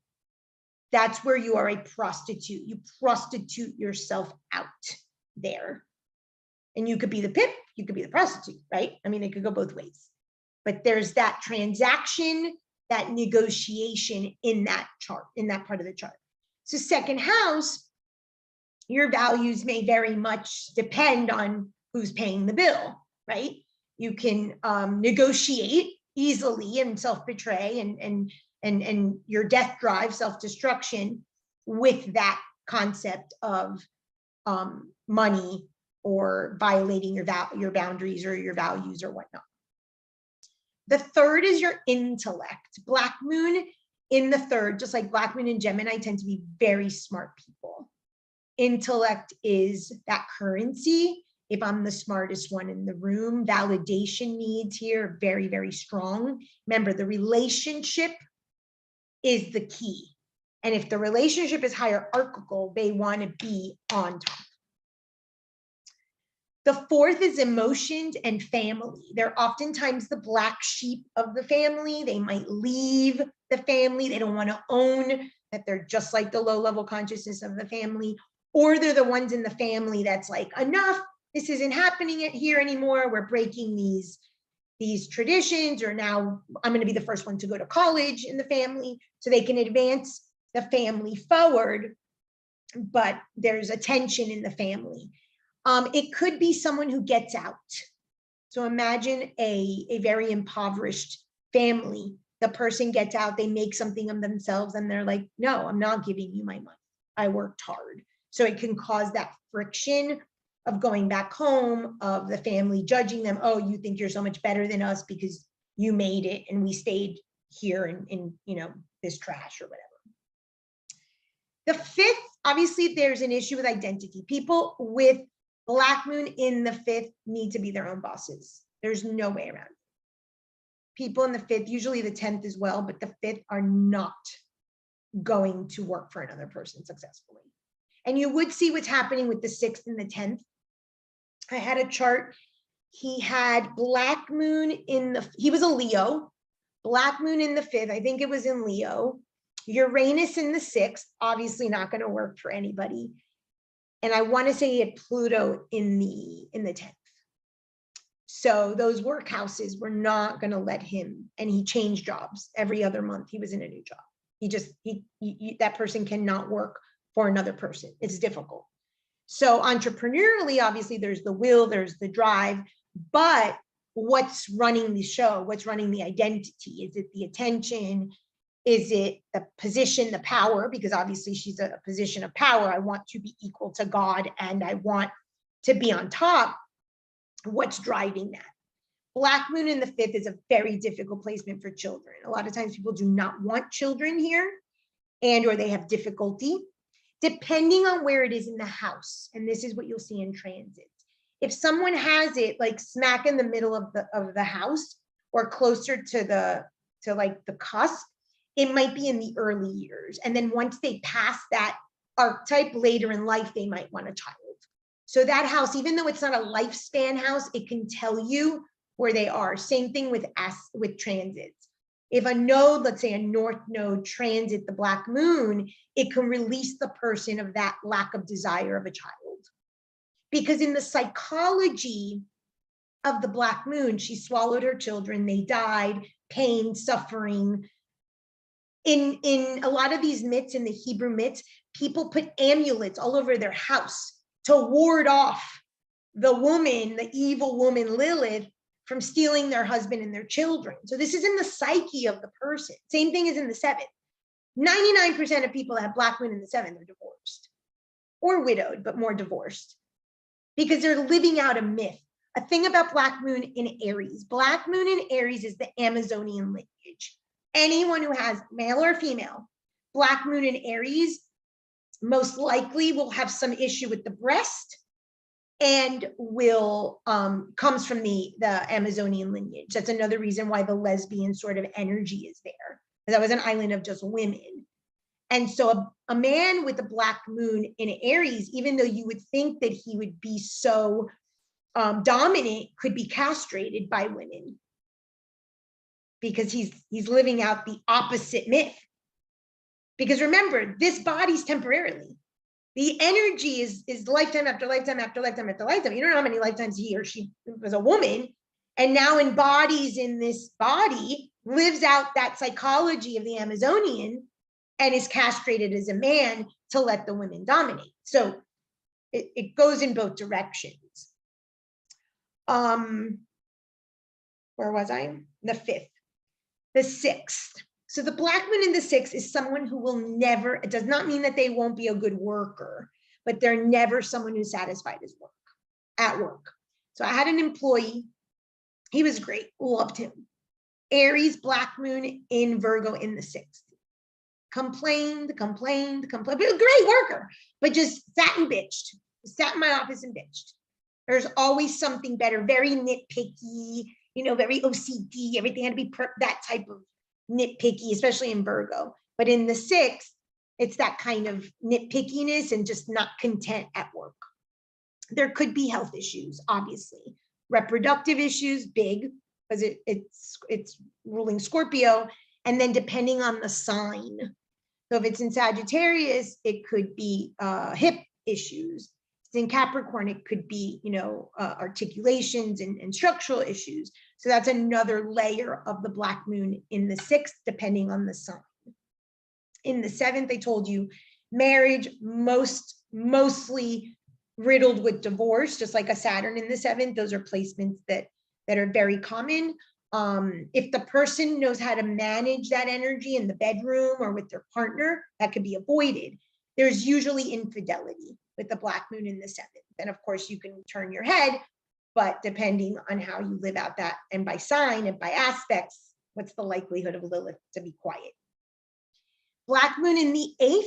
That's where you are a prostitute. You prostitute yourself out there. And you could be the pimp, you could be the prostitute, right? I mean, it could go both ways. But there's that transaction, that negotiation in that chart, in that part of the chart. So second house, your values may very much depend on who's paying the bill, right? You can negotiate easily and self-betray and your death drive, self-destruction, with that concept of money or violating your boundaries or your values or whatnot. The third is your intellect. Black moon in the third, just like black moon in Gemini, tend to be very smart people. Intellect is that currency. If I'm the smartest one in the room, validation needs here are very, very strong. Remember, the relationship is the key. And if the relationship is hierarchical, they want to be on top. The fourth is emotions and family. They're oftentimes the black sheep of the family. They might leave the family. They don't want to own that they're just like the low-level consciousness of the family, or they're the ones in the family that's like, enough, this isn't happening here anymore. We're breaking these traditions, or now I'm going to be the first one to go to college in the family, so they can advance the family forward, but there's a tension in the family. It could be someone who gets out. So imagine a very impoverished family. The person gets out, they make something of themselves, and they're like, no, I'm not giving you my money. I worked hard. So it can cause that friction of going back home, of the family judging them. Oh, you think you're so much better than us because you made it and we stayed here in this trash or whatever. The fifth, obviously there's an issue with identity. People with black moon in the fifth need to be their own bosses. There's no way around it. People in the fifth, usually the 10th as well, but the fifth are not going to work for another person successfully. And you would see what's happening with the 6th and the 10th. I had a chart. He had black moon he was a Leo, black moon in the 5th. I think it was in Leo. Uranus in the 6th, obviously not going to work for anybody. And I want to say he had Pluto in the 10th. So those work houses were not going to let him, and he changed jobs every other month. He was in a new job. That person cannot work for another person. It's difficult. So entrepreneurially, obviously there's the will, there's the drive, but what's running the show? What's running the identity? Is it the attention? Is it the position, the power? Because obviously she's a position of power. I want to be equal to God and I want to be on top. What's driving that? Black moon in the 5th is a very difficult placement for children. A lot of times people do not want children here or they have difficulty, depending on where it is in the house. And this is what you'll see in transits. If someone has it like smack in the middle of the house or closer to the cusp, it might be in the early years. And then once they pass that archetype later in life, they might want a child. So that house, even though it's not a lifespan house, it can tell you where they are. Same thing with transits. If a node, let's say a north node transit the black moon, it can release the person of that lack of desire of a child. Because in the psychology of the black moon, she swallowed her children, they died, pain, suffering. In a lot of these myths, in the Hebrew myths, people put amulets all over their house to ward off the woman, the evil woman Lilith, from stealing their husband and their children. So this is in the psyche of the person. Same thing as in the 7th. 99% of people that have black moon in the 7th are divorced or widowed, but more divorced because they're living out a myth. A thing about black moon in Aries. Black moon in Aries is the Amazonian lineage. Anyone who has male or female, black moon in Aries most likely will have some issue with the breast and will comes from the Amazonian lineage. That's another reason why the lesbian sort of energy is there. That was an island of just women. And so a man with a black moon in Aries, even though you would think that he would be so dominant, could be castrated by women because he's living out the opposite myth. Because remember, this body's temporarily. The energy is lifetime after lifetime after lifetime after lifetime. You don't know how many lifetimes he or she was a woman and now embodies in this body, lives out that psychology of the Amazonian and is castrated as a man to let the women dominate. So it goes in both directions. Where was I? The 5th. The 6th. So the black moon in the 6th is someone who will never, it does not mean that they won't be a good worker, but they're never someone who's satisfied at work. So I had an employee, he was great, loved him. Aries, black moon in Virgo in the 6th. Complained, but a great worker, but just sat and bitched. Sat in my office and bitched. There's always something better, very nitpicky, very OCD, everything had to be that type of nitpicky, especially in Virgo. But in the 6th, it's that kind of nitpickiness and just not content at work. There could be health issues, obviously. Reproductive issues, big, because it's ruling Scorpio. And then depending on the sign. So if it's in Sagittarius, it could be hip issues. If it's in Capricorn, it could be, articulations and structural issues. So that's another layer of the black moon in the 6th, depending on the sign. In the 7th, I told you, marriage mostly riddled with divorce, just like a Saturn in the 7th. Those are placements that are very common. If the person knows how to manage that energy in the bedroom or with their partner, that could be avoided. There's usually infidelity with the black moon in the 7th. And of course, you can turn your head, but depending on how you live out that, and by sign and by aspects, what's the likelihood of Lilith to be quiet? Black moon in the 8th,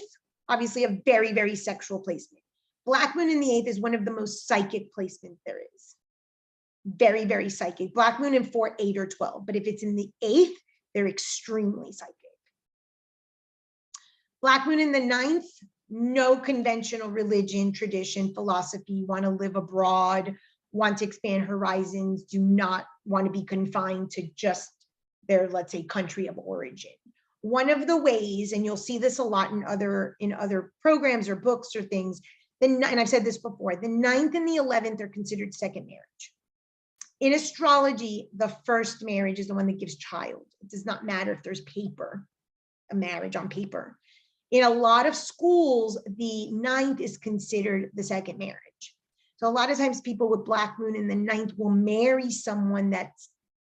obviously a very, very sexual placement. Black moon in the 8th is one of the most psychic placements there is. Very, very psychic. Black moon in 4, 8, or 12. But if it's in the 8th, they're extremely psychic. Black moon in the 9th, no conventional religion, tradition, philosophy, want to live abroad, want to expand horizons, do not want to be confined to just their, let's say, country of origin. One of the ways, and you'll see this a lot in other programs or books or things, and I've said this before, the 9th and the 11th are considered second marriage. In astrology, the first marriage is the one that gives child. It does not matter if there's paper, a marriage on paper. In a lot of schools, the 9th is considered the second marriage. So a lot of times people with Black Moon in the 9th will marry someone that's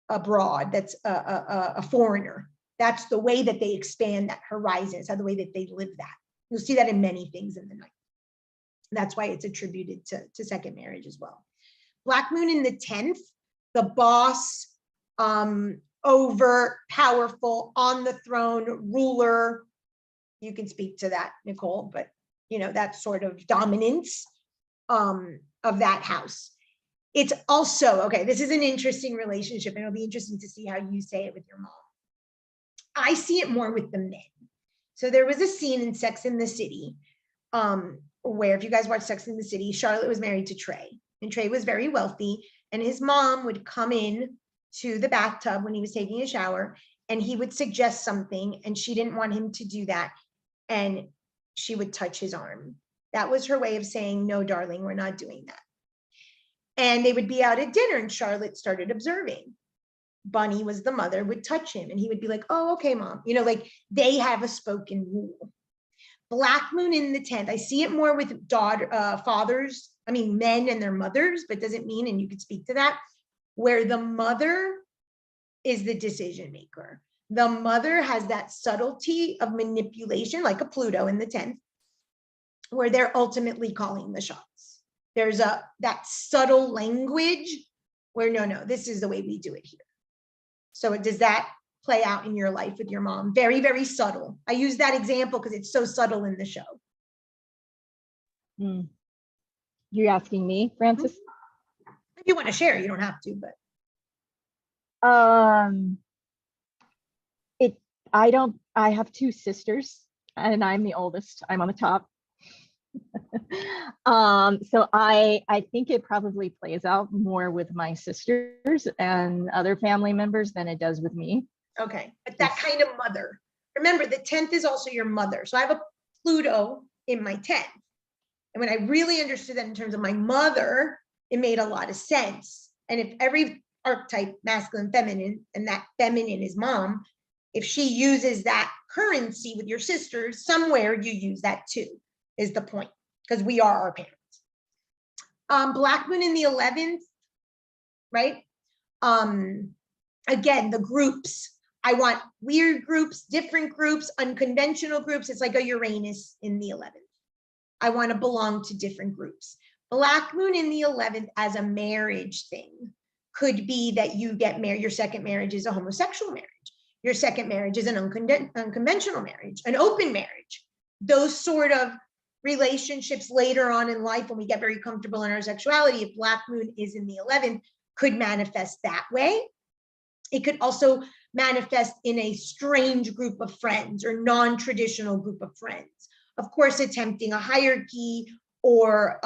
abroad, that's a foreigner. That's the way that they expand that horizon. It's how the way that they live that. You'll see that in many things in the 9th. That's why it's attributed to second marriage as well. Black Moon in the 10th, the boss, over powerful, on the throne, ruler. You can speak to that, Nicole, but you know, that sort of dominance of that house. It's also, okay, this is an interesting relationship, and it'll be interesting to see how you say it with your mom. I see it more with the men. So there was a scene in Sex and the City, where, if you guys watch Sex and the City, Charlotte was married to Trey, and Trey was very wealthy, and his mom would come in to the bathtub when he was taking a shower, and he would suggest something, and she didn't want him to do that, and she would touch his arm. That was her way of saying, no, darling, we're not doing that. And they would be out at dinner, and Charlotte started observing. Bunny was the mother, would touch him, and he would be like, oh, okay, mom. You know, like, they have a spoken rule. Black Moon in the 10th, I see it more with fathers, I mean, men and their mothers, but doesn't mean, and you could speak to that, where the mother is the decision maker. The mother has that subtlety of manipulation, like a Pluto in the 10th, where they're ultimately calling the shots. There's that subtle language where, no, this is the way we do it here. So does that play out in your life with your mom? Very, very subtle. I use that example because it's so subtle in the show. You're asking me, Francis? If you want to share, you don't have to, but. I have two sisters, and I'm the oldest. I'm on the top. So I think it probably plays out more with my sisters and other family members than it does with me. Okay, but that kind of mother. Remember, the 10th is also your mother. So I have a Pluto in my 10th. And when I really understood that in terms of my mother, it made a lot of sense. And if every archetype, masculine, feminine, and that feminine is mom, if she uses that currency with your sisters, somewhere you use that too, is the point, because we are our parents. Black Moon in the 11th, right? Again, the groups. I want weird groups, different groups, unconventional groups. It's like a Uranus in the 11th. I want to belong to different groups. Black Moon in the 11th as a marriage thing could be that you get married. Your second marriage is a homosexual marriage. Your second marriage is an unconventional marriage, an open marriage. Those sort of relationships later on in life, when we get very comfortable in our sexuality, if Black Moon is in the 11th, could manifest that way. It could also manifest in a strange group of friends or non-traditional group of friends. Of course, attempting a hierarchy or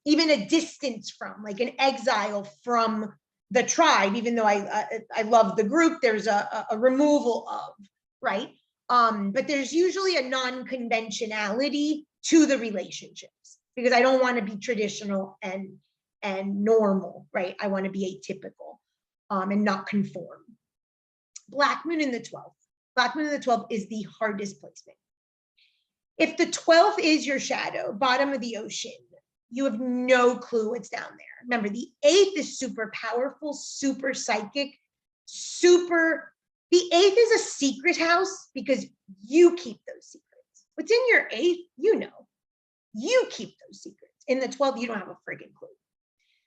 even a distance from, like an exile from the tribe, even though I love the group, there's a removal of, right? But there's usually a non-conventionality to the relationships, because I don't want to be traditional and normal, right? I want to be atypical and not conform. Black Moon in the 12th. Black Moon in the 12th is the hardest placement. If the 12th is your shadow, bottom of the ocean, you have no clue what's down there. Remember, the 8th is super powerful, super psychic, the 8th is a secret house because you keep those secrets. What's in your 8th, you know. You keep those secrets. In the 12th, you don't have a friggin' clue.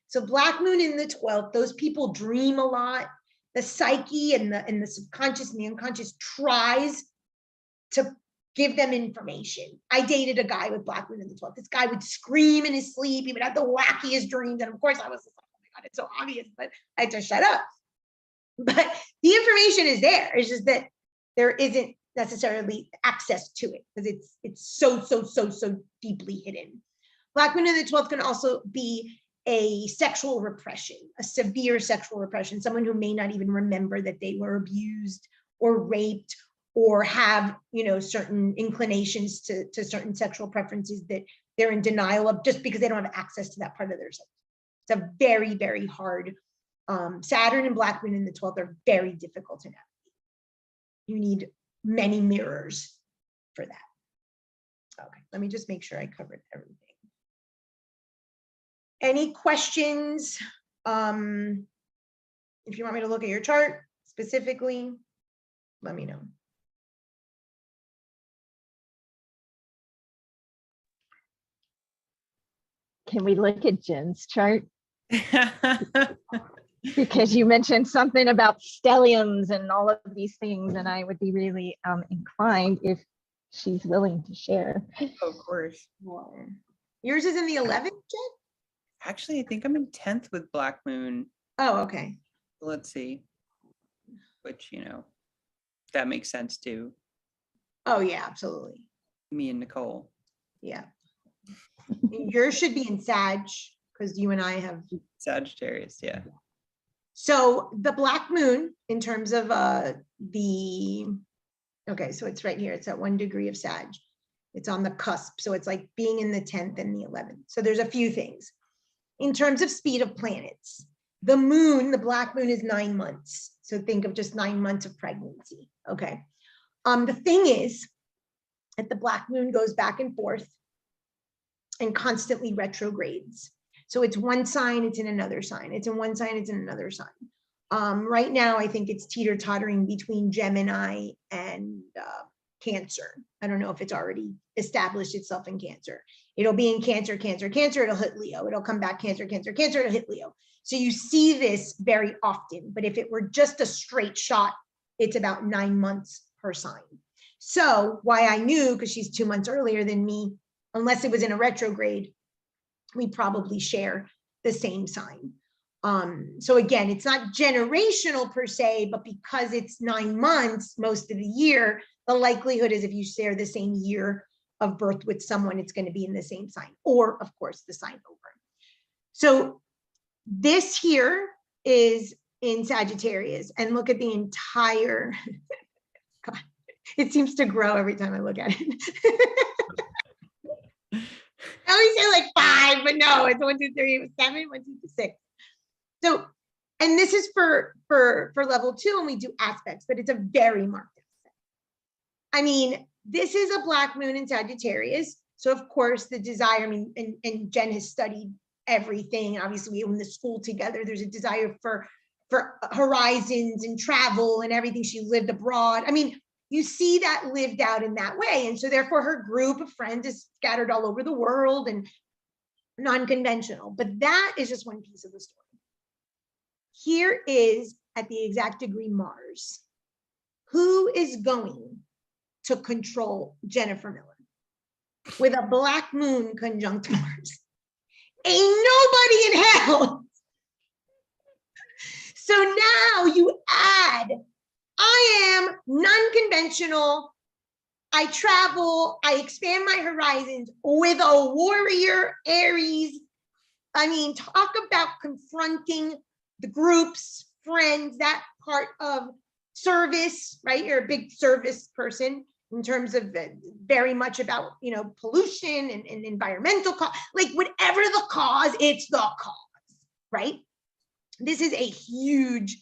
So Black Moon in the 12th, those people dream a lot. The psyche and the subconscious and the unconscious tries to give them information. I dated a guy with Black Moon in the 12th. This guy would scream in his sleep. He would have the wackiest dreams. And of course I was like, oh my God, it's so obvious, but I had to shut up. But the information is there. It's just that there isn't necessarily access to it because it's so deeply hidden. Black Moon in the 12th can also be a sexual repression, a severe sexual repression, someone who may not even remember that they were abused or raped or have, you know, certain inclinations to certain sexual preferences that they're in denial of just because they don't have access to that part of their self. It's a very, very hard, Saturn and Black Moon in the 12th are very difficult to navigate. You need many mirrors for that. Okay, let me just make sure I covered everything. Any questions? If you want me to look at your chart specifically, let me know. Can we look at Jen's chart? Because you mentioned something about stelliums and all of these things, and I would be really inclined if she's willing to share. Of course. Well, yours is in the 11th, Jen? Actually, I think I'm in 10th with Black Moon. Oh, okay. Let's see. Which, you know, that makes sense too. Oh, yeah, absolutely. Me and Nicole. Yeah. Yours should be in Sag because you and I have. Sagittarius, yeah. So the Black Moon, in terms of okay, so it's right here. It's at 1 degree of Sag. It's on the cusp. So it's like being in the 10th and the 11th. So there's a few things. In terms of speed of planets, the moon, the Black Moon is 9 months. So think of just 9 months of pregnancy. Okay. The thing is that the Black Moon goes back and forth and constantly retrogrades. So it's one sign, it's in another sign. It's in one sign, it's in another sign. Right now, I think it's teeter-tottering between Gemini and Cancer. I don't know if it's already established itself in Cancer. It'll be in Cancer, Cancer, Cancer, it'll hit Leo. It'll come back Cancer, Cancer, Cancer, it'll hit Leo. So you see this very often, but if it were just a straight shot, it's about 9 months per sign. So why I knew, because she's 2 months earlier than me, unless it was in a retrograde, we probably share the same sign. So again, it's not generational per se, but because it's 9 months most of the year, the likelihood is if you share the same year of birth with someone, it's going to be in the same sign, or of course the sign over. So this here is in Sagittarius, and look at the entire, God, it seems to grow every time I look at it. I always say like 5, but no, it's 1, 2, 3, 7, 1, 2, 6. So, and this is for level 2, and we do aspects, but it's a very marked aspect. I mean, this is a Black Moon in Sagittarius. So of course the desire, I mean, and Jen has studied everything. Obviously we were in the school together. There's a desire for horizons and travel and everything. She lived abroad. I mean, you see that lived out in that way. And so therefore her group of friends is scattered all over the world and non-conventional, but that is just one piece of the story. Here is at the exact degree Mars. Who is going to control Jennifer Miller with a Black Moon conjunct Mars? Ain't nobody in hell. So now you add, I am non-conventional, I travel, I expand my horizons with a warrior Aries. I mean, talk about confronting the groups, friends, that part of service, right? You're a big service person in terms of very much about, you know, pollution and environmental cause, like whatever the cause, it's the cause, right? This is a huge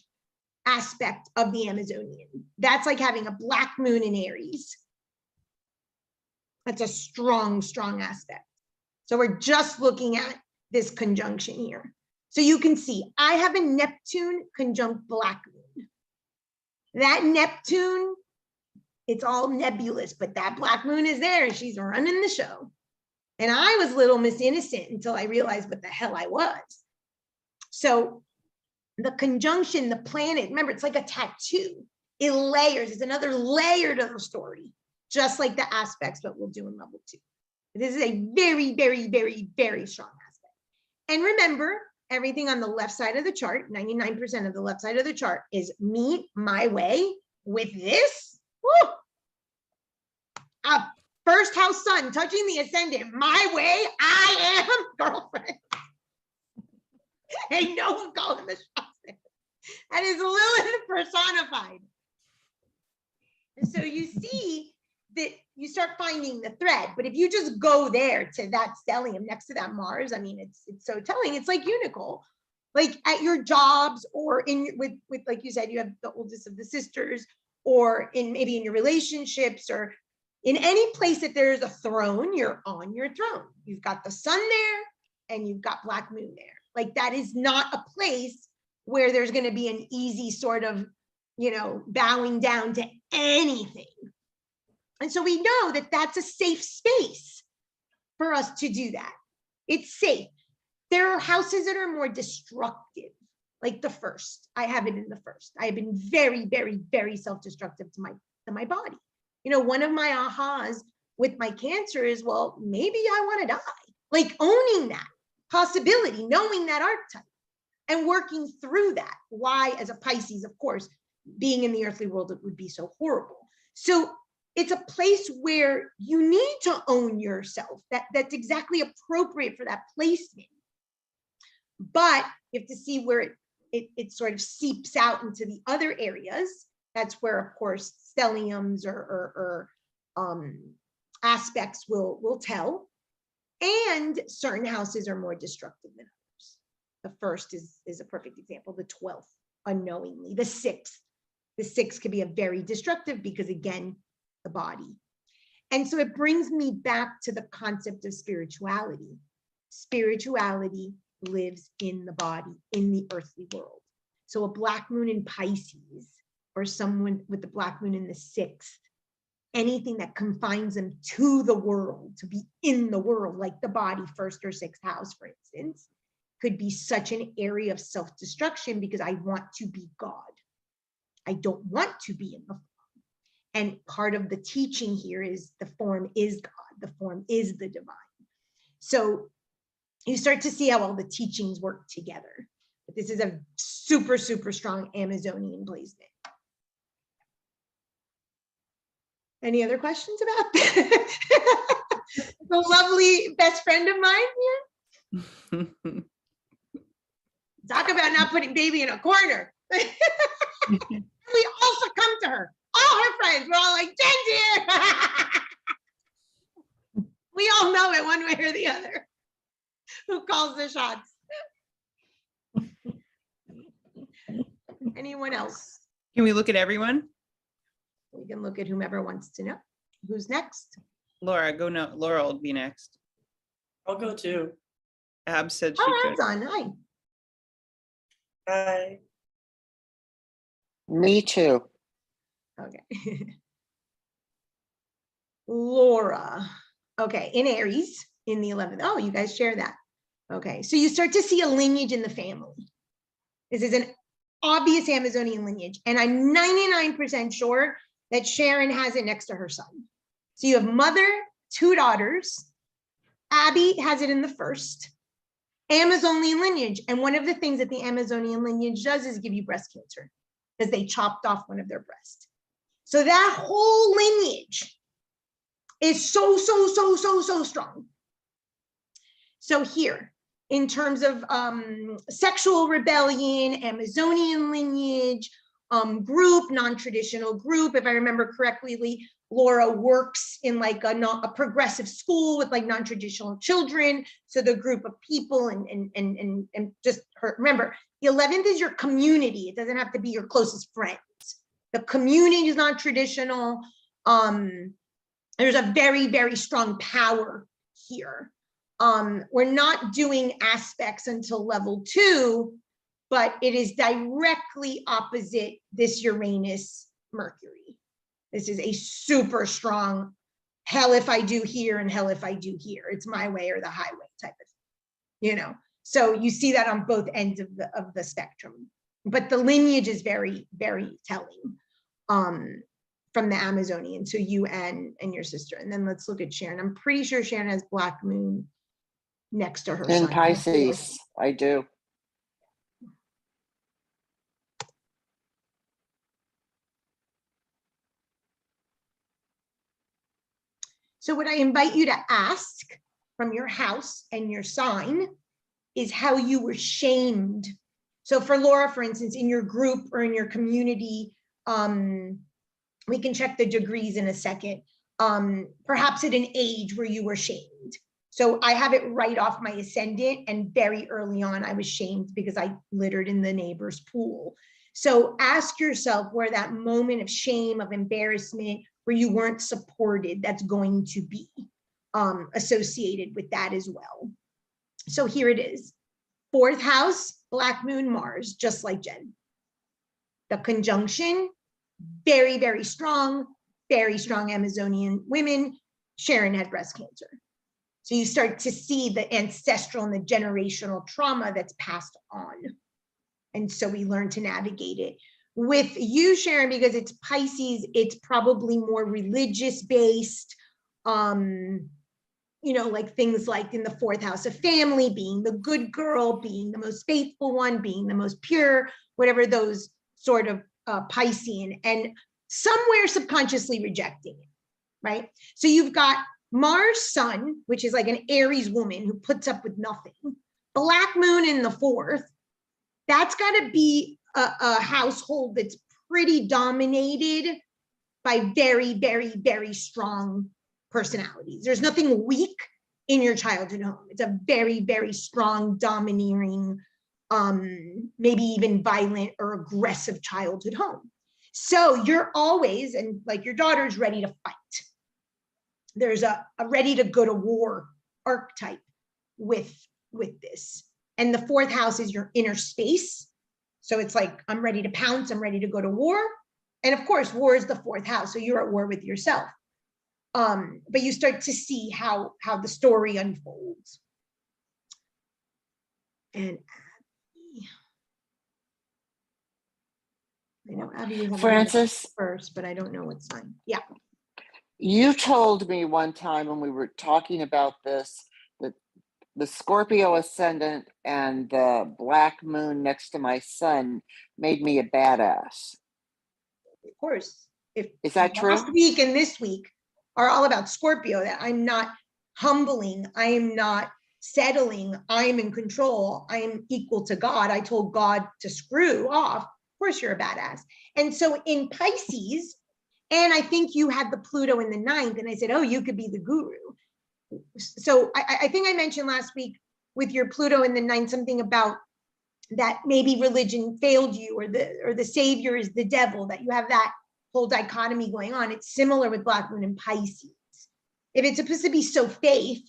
aspect of the Amazonian. That's like having a Black Moon in Aries. That's a strong, strong aspect. So we're just looking at this conjunction here. So you can see I have a Neptune conjunct Black Moon. That Neptune, it's all nebulous, but that Black Moon is there and she's running the show. And I was little Miss Innocent until I realized what the hell I was. So the conjunction, the planet, remember, it's like a tattoo. It layers, it's another layer to the story, just like the aspects that we'll do in level 2. This is a very, very, very, very strong aspect. And remember, everything on the left side of the chart, 99% of the left side of the chart is me, my way with this. Woo! A first house sun touching the ascendant, my way, I am girlfriend. Ain't no one calling the shots there. That is Lilith personified. And so you see that you start finding the thread, but if you just go there to that stellium next to that Mars, I mean, it's so telling. It's like Nicole, like at your jobs or in with like you said, you have the oldest of the sisters, or in maybe in your relationships, or In any place that there is a throne, you're on your throne. You've got the sun there and you've got Black Moon there. Like that is not a place where there's going to be an easy sort of, you know, bowing down to anything. And so we know that that's a safe space for us to do that. It's safe. There are houses that are more destructive, like the first. I have it in the first. I have been very, very, very self-destructive to my body. You know, one of my ahas with my cancer is, well, maybe I want to die. Like owning that possibility, knowing that archetype and working through that. Why, as a Pisces, of course, being in the earthly world, it would be so horrible. So it's a place where you need to own yourself. That's exactly appropriate for that placement. But you have to see where it sort of seeps out into the other areas. That's where, of course, stelliums or aspects will tell. And certain houses are more destructive than others. The first is a perfect example. The 12th, unknowingly. The 6th. The 6th could be a very destructive because, again, the body. And so it brings me back to the concept of spirituality. Spirituality lives in the body, in the earthly world. So a Black Moon in Pisces, or someone with the Black Moon in the 6th, anything that confines them to the world, to be in the world, like the body, 1st or 6th house, for instance, could be such an area of self-destruction because I want to be God. I don't want to be in the form. And part of the teaching here is the form is God, the form is the divine. So you start to see how all the teachings work together. But this is a super, super strong Amazonian placement. Any other questions about that? The lovely best friend of mine here. Talk about not putting baby in a corner. We all succumb to her. All her friends were all like, Jen's here. We all know it one way or the other. Who calls the shots? Anyone else? Can we look at everyone? We can look at whomever wants to know. Who's next? Laura, go no. Laura will be next. I'll go too. Ab said she Oh, could. that's on. Hi. Bye. Me too. Okay. Laura. Okay, in Aries, in the 11th. Oh, you guys share that. Okay, so you start to see a lineage in the family. This is an obvious Amazonian lineage, and I'm 99% sure that Sharon has it next to her son. So you have mother, 2 daughters. Abby has it in the 1st. Amazonian lineage, and one of the things that the Amazonian lineage does is give you breast cancer because they chopped off one of their breasts. So that whole lineage is so strong. So here, in terms of sexual rebellion, Amazonian lineage, group, non-traditional group, if I remember correctly, Laura works in like a progressive school with like non-traditional children. So the group of people and just her, remember, the 11th is your community. It doesn't have to be your closest friends. The community is not traditional. There's a very, very strong power here. We're not doing aspects until level 2, but it is directly opposite this Uranus Mercury. This is a super strong hell if I do here and hell if I do here. It's my way or the highway type of thing, you know? So you see that on both ends of the spectrum, but the lineage is very, very telling from the Amazonian. So you and your sister. And then let's look at Sharon. I'm pretty sure Sharon has Black Moon next to her In son. Pisces, I do. So what I invite you to ask from your house and your sign is how you were shamed. So for Laura, for instance, in your group or in your community, we can check the degrees in a second, perhaps at an age where you were shamed. So I have it right off my ascendant, and very early on I was shamed because I littered in the neighbor's pool. So ask yourself where that moment of shame, of embarrassment, where you weren't supported, that's going to be associated with that as well. So here it is. 4th house, Black Moon, Mars, just like Jen. The conjunction, very, very strong Amazonian women. Sharon had breast cancer. So you start to see the ancestral and the generational trauma that's passed on. And so we learn to navigate it. With you, Sharon, because it's Pisces, it's probably more religious based, you know, like things like in the 4th house of family, being the good girl, being the most faithful one, being the most pure, whatever those sort of Piscean, and somewhere subconsciously rejecting it, right? So you've got Mars Sun, which is like an Aries woman who puts up with nothing. Black Moon in the 4th, that's got to be a household that's pretty dominated by very, very, very strong personalities. There's nothing weak in your childhood home. It's a very, very strong, domineering, maybe even violent or aggressive childhood home. So you're always, and like your daughter's ready to fight. There's a ready to go to war archetype with this. And the 4th house is your inner space. So it's like, I'm ready to pounce, I'm ready to go to war. And of course, war is the 4th house. So you're at war with yourself. But you start to see how the story unfolds. And Abby, I know Abby, you have Francis, first, but I don't know what sign. Yeah. you told me one time when we were talking about this, that the Scorpio ascendant and the Black Moon next to my sun made me a badass. Of course. Is that true? Last week and this week are all about Scorpio, that I'm not humbling, I am not settling, I am in control, I am equal to God. I told God to screw off. Of course you're a badass. And so in Pisces, and I think you had the Pluto in the 9th, and I said, oh, you could be the guru. So I think I mentioned last week with your Pluto in the 9th, something about that maybe religion failed you, or the savior is the devil, that you have that whole dichotomy going on. It's similar with Black Moon and Pisces. If it's supposed to be so faith,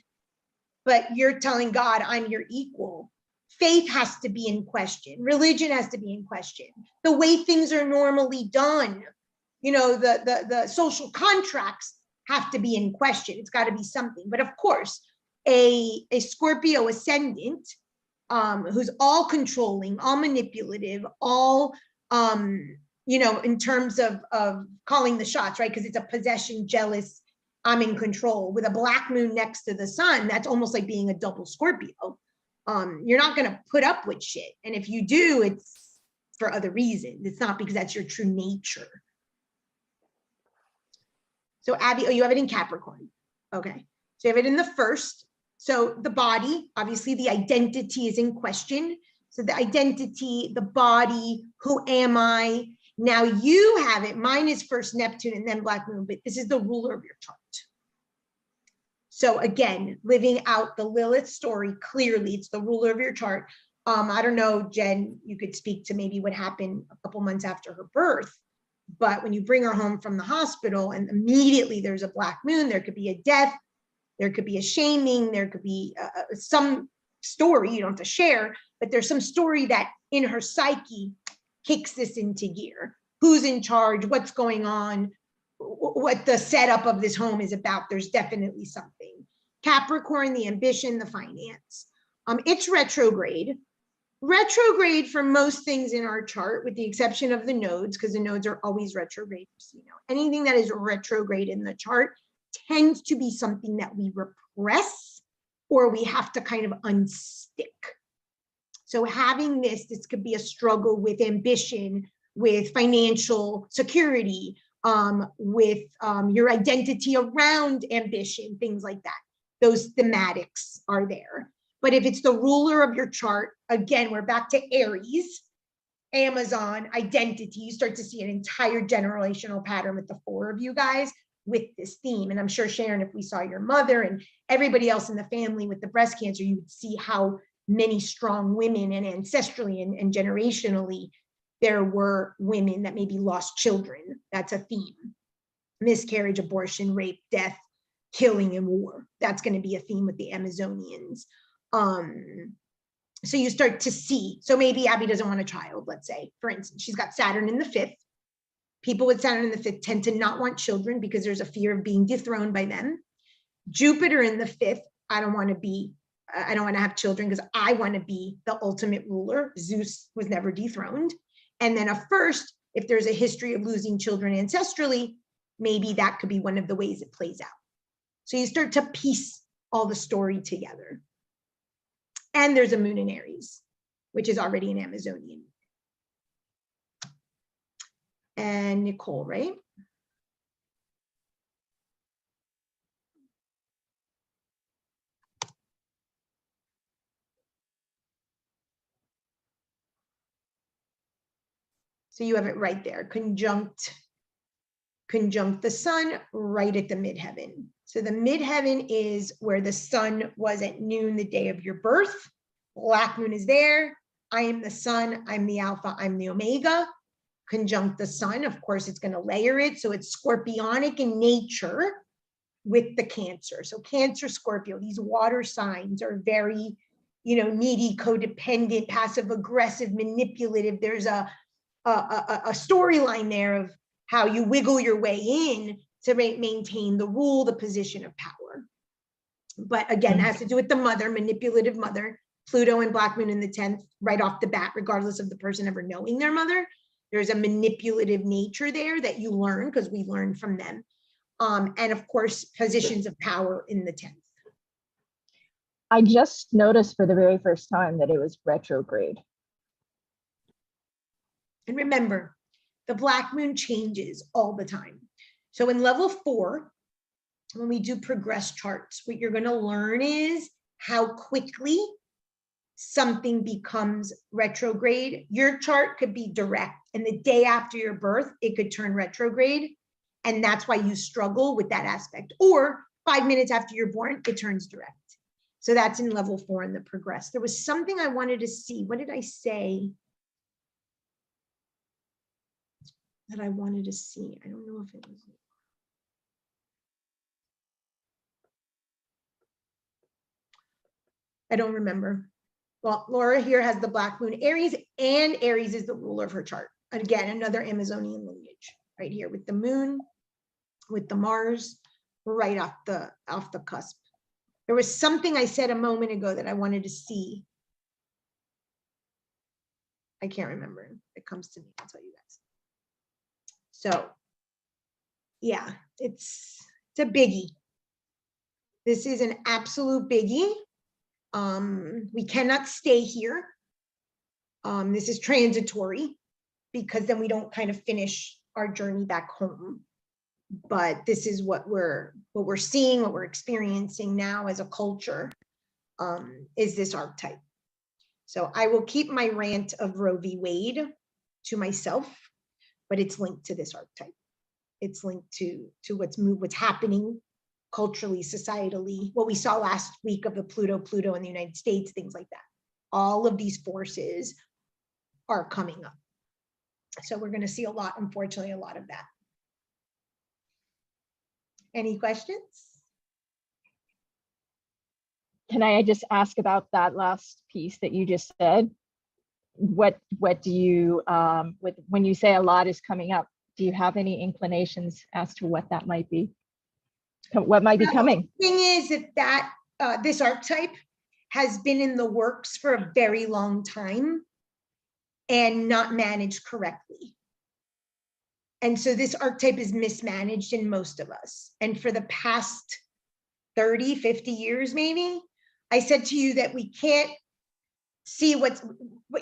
but you're telling God, I'm your equal, faith has to be in question. Religion has to be in question. The way things are normally done, you know, the social contracts have to be in question. It's got to be something. But of course, a Scorpio ascendant, who's all controlling, all manipulative, all, you know, in terms of calling the shots, right? Because it's a possession, jealous, I'm in control. With a Black Moon next to the sun, that's almost like being a double Scorpio. You're not going to put up with shit. And if you do, it's for other reasons. It's not because that's your true nature. So Abby, oh, you have it in Capricorn. Okay. So you have it in the 1st. So the body, obviously the identity is in question. So the identity, the body, who am I? Now you have it, mine is first Neptune and then Black Moon, but this is the ruler of your chart. So again, living out the Lilith story, clearly it's the ruler of your chart. I don't know, Jen, you could speak to maybe what happened a couple months after her birth, but when you bring her home from the hospital and immediately there's a Black Moon, there could be a death, there could be a shaming, there could be some story, you don't have to share, but there's some story that in her psyche kicks this into gear. Who's in charge? What's going on? What the setup of this home is about? There's definitely something. Capricorn, the ambition, the finance. It's retrograde. Retrograde for most things in our chart, with the exception of the nodes, because the nodes are always retrograde. So, you know, anything that is retrograde in the chart tends to be something that we repress or we have to kind of unstick. So having this could be a struggle with ambition, with financial security, with your identity around ambition, things like that. Those thematics are there. But if it's the ruler of your chart, again, we're back to Aries, Amazon, identity, you start to see an entire generational pattern with the 4 of you guys with this theme. And I'm sure, Sharon, if we saw your mother and everybody else in the family with the breast cancer, you would see how many strong women, and ancestrally and generationally, there were women that maybe lost children. That's a theme. miscarriage, abortion, rape, death, killing, and war. That's going to be a theme with the Amazonians. So you start to see, so maybe Abby doesn't want a child, let's say, for instance, she's got Saturn in the 5th. People with Saturn in the 5th tend to not want children because there's a fear of being dethroned by them. Jupiter in the 5th, I don't want to have children because I want to be the ultimate ruler. Zeus was never dethroned. And then a first, if there's a history of losing children ancestrally, maybe that could be one of the ways it plays out. So you start to piece all the story together. And there's a moon in Aries, which is already an Amazonian. And Nicole, right? So you have it right there, conjunct the sun right at the midheaven. So the midheaven is where the sun was at noon the day of your birth. Black moon is there. I am the sun, I'm the alpha, I'm the omega. Conjunct the sun, of course, it's going to layer it. So it's scorpionic in nature with the Cancer. So Cancer, Scorpio, these water signs are very, needy, codependent, passive aggressive, manipulative. There's a storyline there of how you wiggle your way in to maintain the rule, the position of power. But again, it has to do with the mother, manipulative mother, Pluto and Black Moon in the 10th, right off the bat, regardless of the person ever knowing their mother. There's a manipulative nature there that you learn because we learn from them. And of course, positions of power in the 10th. I just noticed for the very first time that it was retrograde. And remember, the Black Moon changes all the time. So in level 4, when we do progress charts, what you're going to learn is how quickly something becomes retrograde. Your chart could be direct, and the day after your birth, it could turn retrograde. And that's why you struggle with that aspect. Or 5 minutes after you're born, it turns direct. So that's in level 4 in the progress. There was something I wanted to see. What did I say that I wanted to see? I don't know if it was. I don't remember. Well, Laura here has the Black Moon Aries, and Aries is the ruler of her chart. Again, another Amazonian lineage right here with the moon, with the Mars, right off the cusp. There was something I said a moment ago that I wanted to see. I can't remember. It comes to me. I'll tell you guys. So, yeah, it's a biggie. This is an absolute biggie. We cannot stay here. This is transitory because then we don't kind of finish our journey back home. But this is what we're seeing, what we're experiencing now as a culture, is this archetype. So I will keep my rant of Roe v. Wade to myself, but it's linked to this archetype. It's linked to what's happening culturally, societally, what we saw last week of the Pluto in the United States, things like that. All of these forces are coming up. So we're going to see a lot, unfortunately, a lot of that. Any questions? Can I just ask about that last piece that you just said? What do you, when you say a lot is coming up, do you have any inclinations as to what that might be? What might be coming? The thing is that this archetype has been in the works for a very long time and not managed correctly. And so this archetype is mismanaged in most of us. And for the past 30, 50 years, maybe, I said to you that we can't see what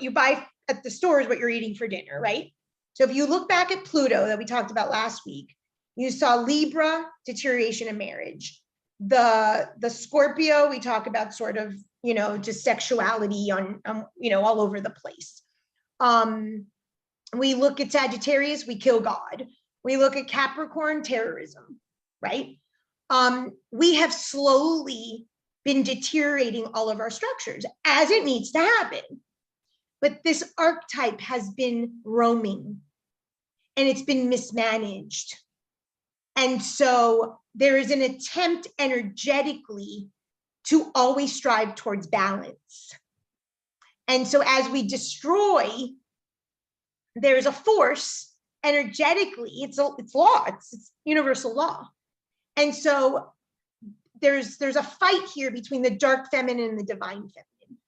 you buy at the store is what you're eating for dinner, right? So if you look back at Pluto that we talked about last week, you saw Libra, deterioration of marriage. The Scorpio, we talk about sort of, just sexuality on all over the place. We look at Sagittarius, we kill God. We look at Capricorn, terrorism, right? We have slowly been deteriorating all of our structures as it needs to happen. But this archetype has been roaming and it's been mismanaged. And so there is an attempt energetically to always strive towards balance. And so as we destroy, there's a force energetically, it's law, it's universal law. And so there's a fight here between the dark feminine and the divine feminine.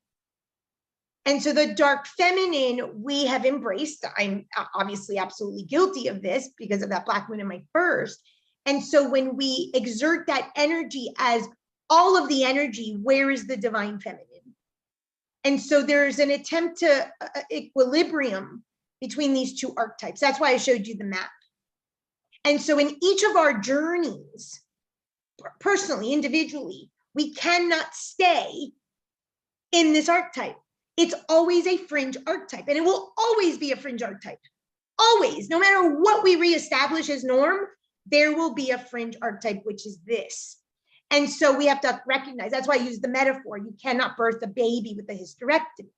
And so the dark feminine we have embraced. I'm obviously absolutely guilty of this because of that black moon in my first. And so when we exert that energy as all of the energy, where is the divine feminine? And so there's an attempt to equilibrium between these two archetypes. That's why I showed you the map. And so in each of our journeys, personally, individually, we cannot stay in this archetype. It's always a fringe archetype, and it will always be a fringe archetype. Always, no matter what we reestablish as norm, there will be a fringe archetype, which is this. And so we have to recognize, that's why I use the metaphor, you cannot birth a baby with a hysterectomy.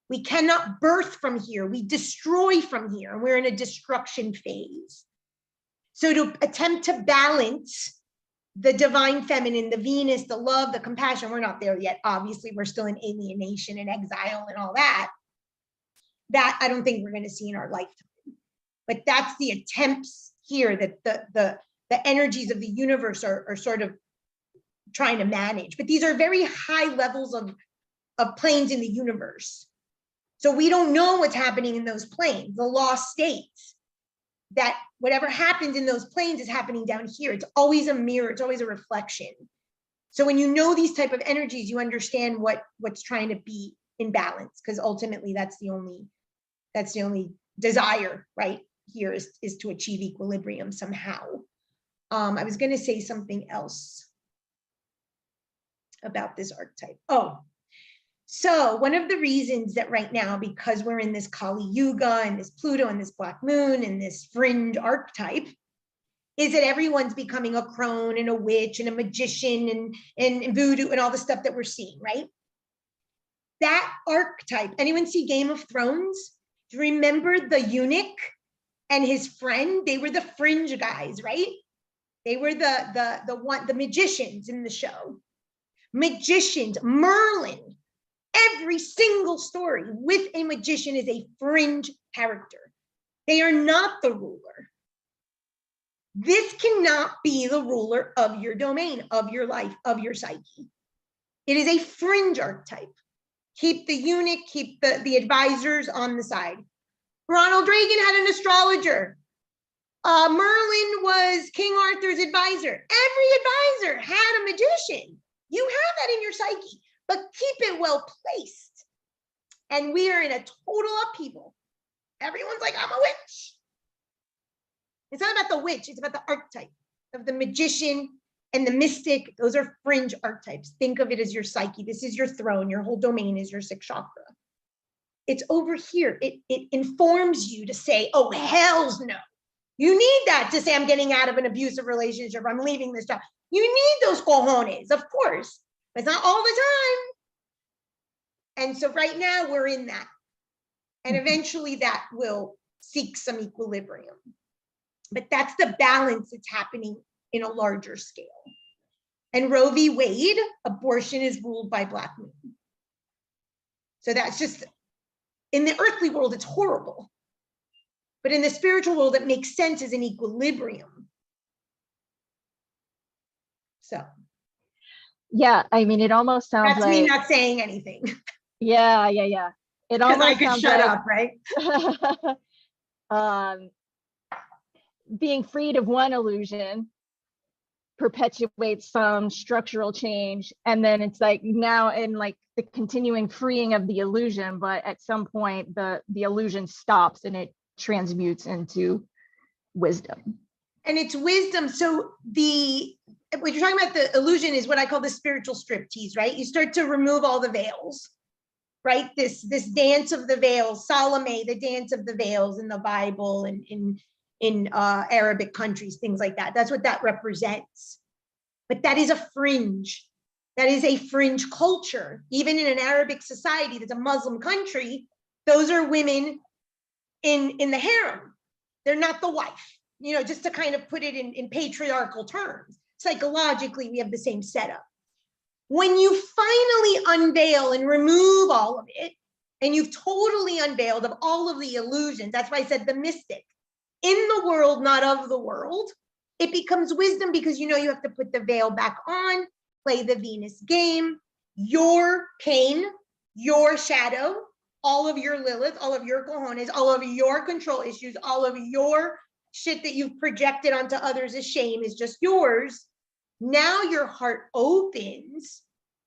We cannot birth from here, we destroy from here, and we're in a destruction phase. So to attempt to balance the divine feminine, the Venus, the love, the compassion, we're not there yet. Obviously, we're still in alienation and exile and all that. That I don't think we're going to see in our lifetime. But that's the attempts here that the energies of the universe are sort of trying to manage. But these are very high levels of planes in the universe. So we don't know what's happening in those planes. The law states that whatever happens in those planes is happening down here. It's always a mirror, it's always a reflection. So when you know these type of energies, you understand what's trying to be in balance, because ultimately that's the only desire right here is to achieve equilibrium somehow. I was going to say something else about this archetype. Oh, so one of the reasons that right now, because we're in this Kali Yuga and this Pluto and this black moon and this fringe archetype, is that everyone's becoming a crone and a witch and a magician and voodoo and all the stuff that we're seeing, right? That archetype, anyone see Game of Thrones? Do you remember the eunuch and his friend? They were the fringe guys, right? They were the magicians in the show. Magicians, Merlin. Every single story with a magician is a fringe character. They are not the ruler. This cannot be the ruler of your domain, of your life, of your psyche. It is a fringe archetype. Keep the eunuch, keep the advisors on the side. Ronald Reagan had an astrologer. Merlin was King Arthur's advisor. Every advisor had a magician. You have that in your psyche, but keep it well placed. And we are in a total upheaval. Everyone's like, I'm a witch. It's not about the witch, it's about the archetype of the magician and the mystic. Those are fringe archetypes. Think of it as your psyche. This is your throne. Your whole domain is your sixth chakra. It's over here. It informs you to say, oh, hells no. You need that to say, I'm getting out of an abusive relationship. I'm leaving this job. You need those cojones, of course. But it's not all the time. And so right now we're in that. And eventually that will seek some equilibrium. But that's the balance that's happening in a larger scale. And Roe v. Wade, abortion is ruled by black moon. So that's just, in the earthly world, it's horrible. But in the spiritual world, it makes sense as an equilibrium. So. Yeah, I mean, it almost sounds That's like me not saying anything. Yeah. It Because I almost could sounds shut like, up, right? Being freed of one illusion perpetuates some structural change, and then it's like now in like the continuing freeing of the illusion, but at some point the illusion stops and it transmutes into wisdom. And it's wisdom. So what you're talking about, the illusion, is what I call the spiritual striptease, right? You start to remove all the veils, right? This dance of the veils, Salome, the dance of the veils in the Bible and in Arabic countries, things like that. That's what that represents. But that is a fringe. That is a fringe culture. Even in an Arabic society that's a Muslim country, those are women in the harem. They're not the wife. you know, just to kind of put it in patriarchal terms, psychologically, we have the same setup. When you finally unveil and remove all of it, and you've totally unveiled of all of the illusions, that's why I said the mystic, in the world, not of the world, it becomes wisdom because you know you have to put the veil back on, play the Venus game, your pain, your shadow, all of your Lilith, all of your cojones, all of your control issues, all of your shit that you've projected onto others as shame is just yours. Now your heart opens,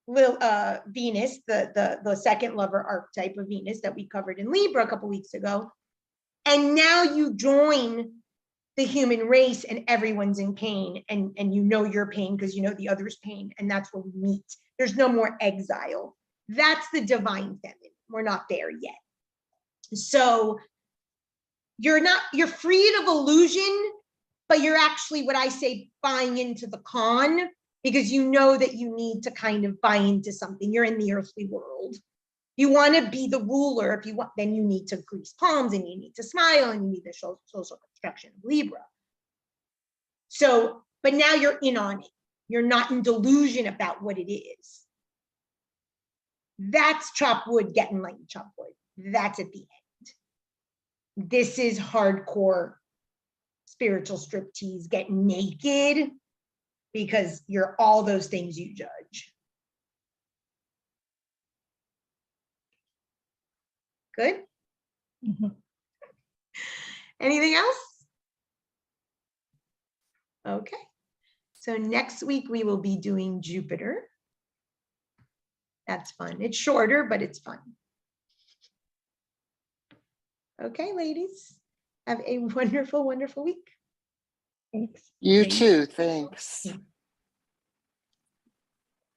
Venus, the second lover archetype of Venus that we covered in Libra a couple weeks ago. And now you join the human race and everyone's in pain, and you know your pain because you know the other's pain, and that's where we meet. There's no more exile. That's the divine feminine. We're not there yet. So you're freed of illusion, but you're actually, what I say, buying into the con, because you know that you need to kind of buy into something. You're in the earthly world. You want to be the ruler. If you want, then you need to grease palms and you need to smile and you need the social construction of Libra. So, but now you're in on it. You're not in delusion about what it is. That's chop wood, getting light and chop wood. That's at the end. This is hardcore spiritual striptease, get naked, because you're all those things you judge. Good? Mhm. Anything else? Okay. So next week we will be doing Jupiter. That's fun. It's shorter, but it's fun. Okay, ladies. Have a wonderful, wonderful week. Thanks. You Thanks. too, thanks.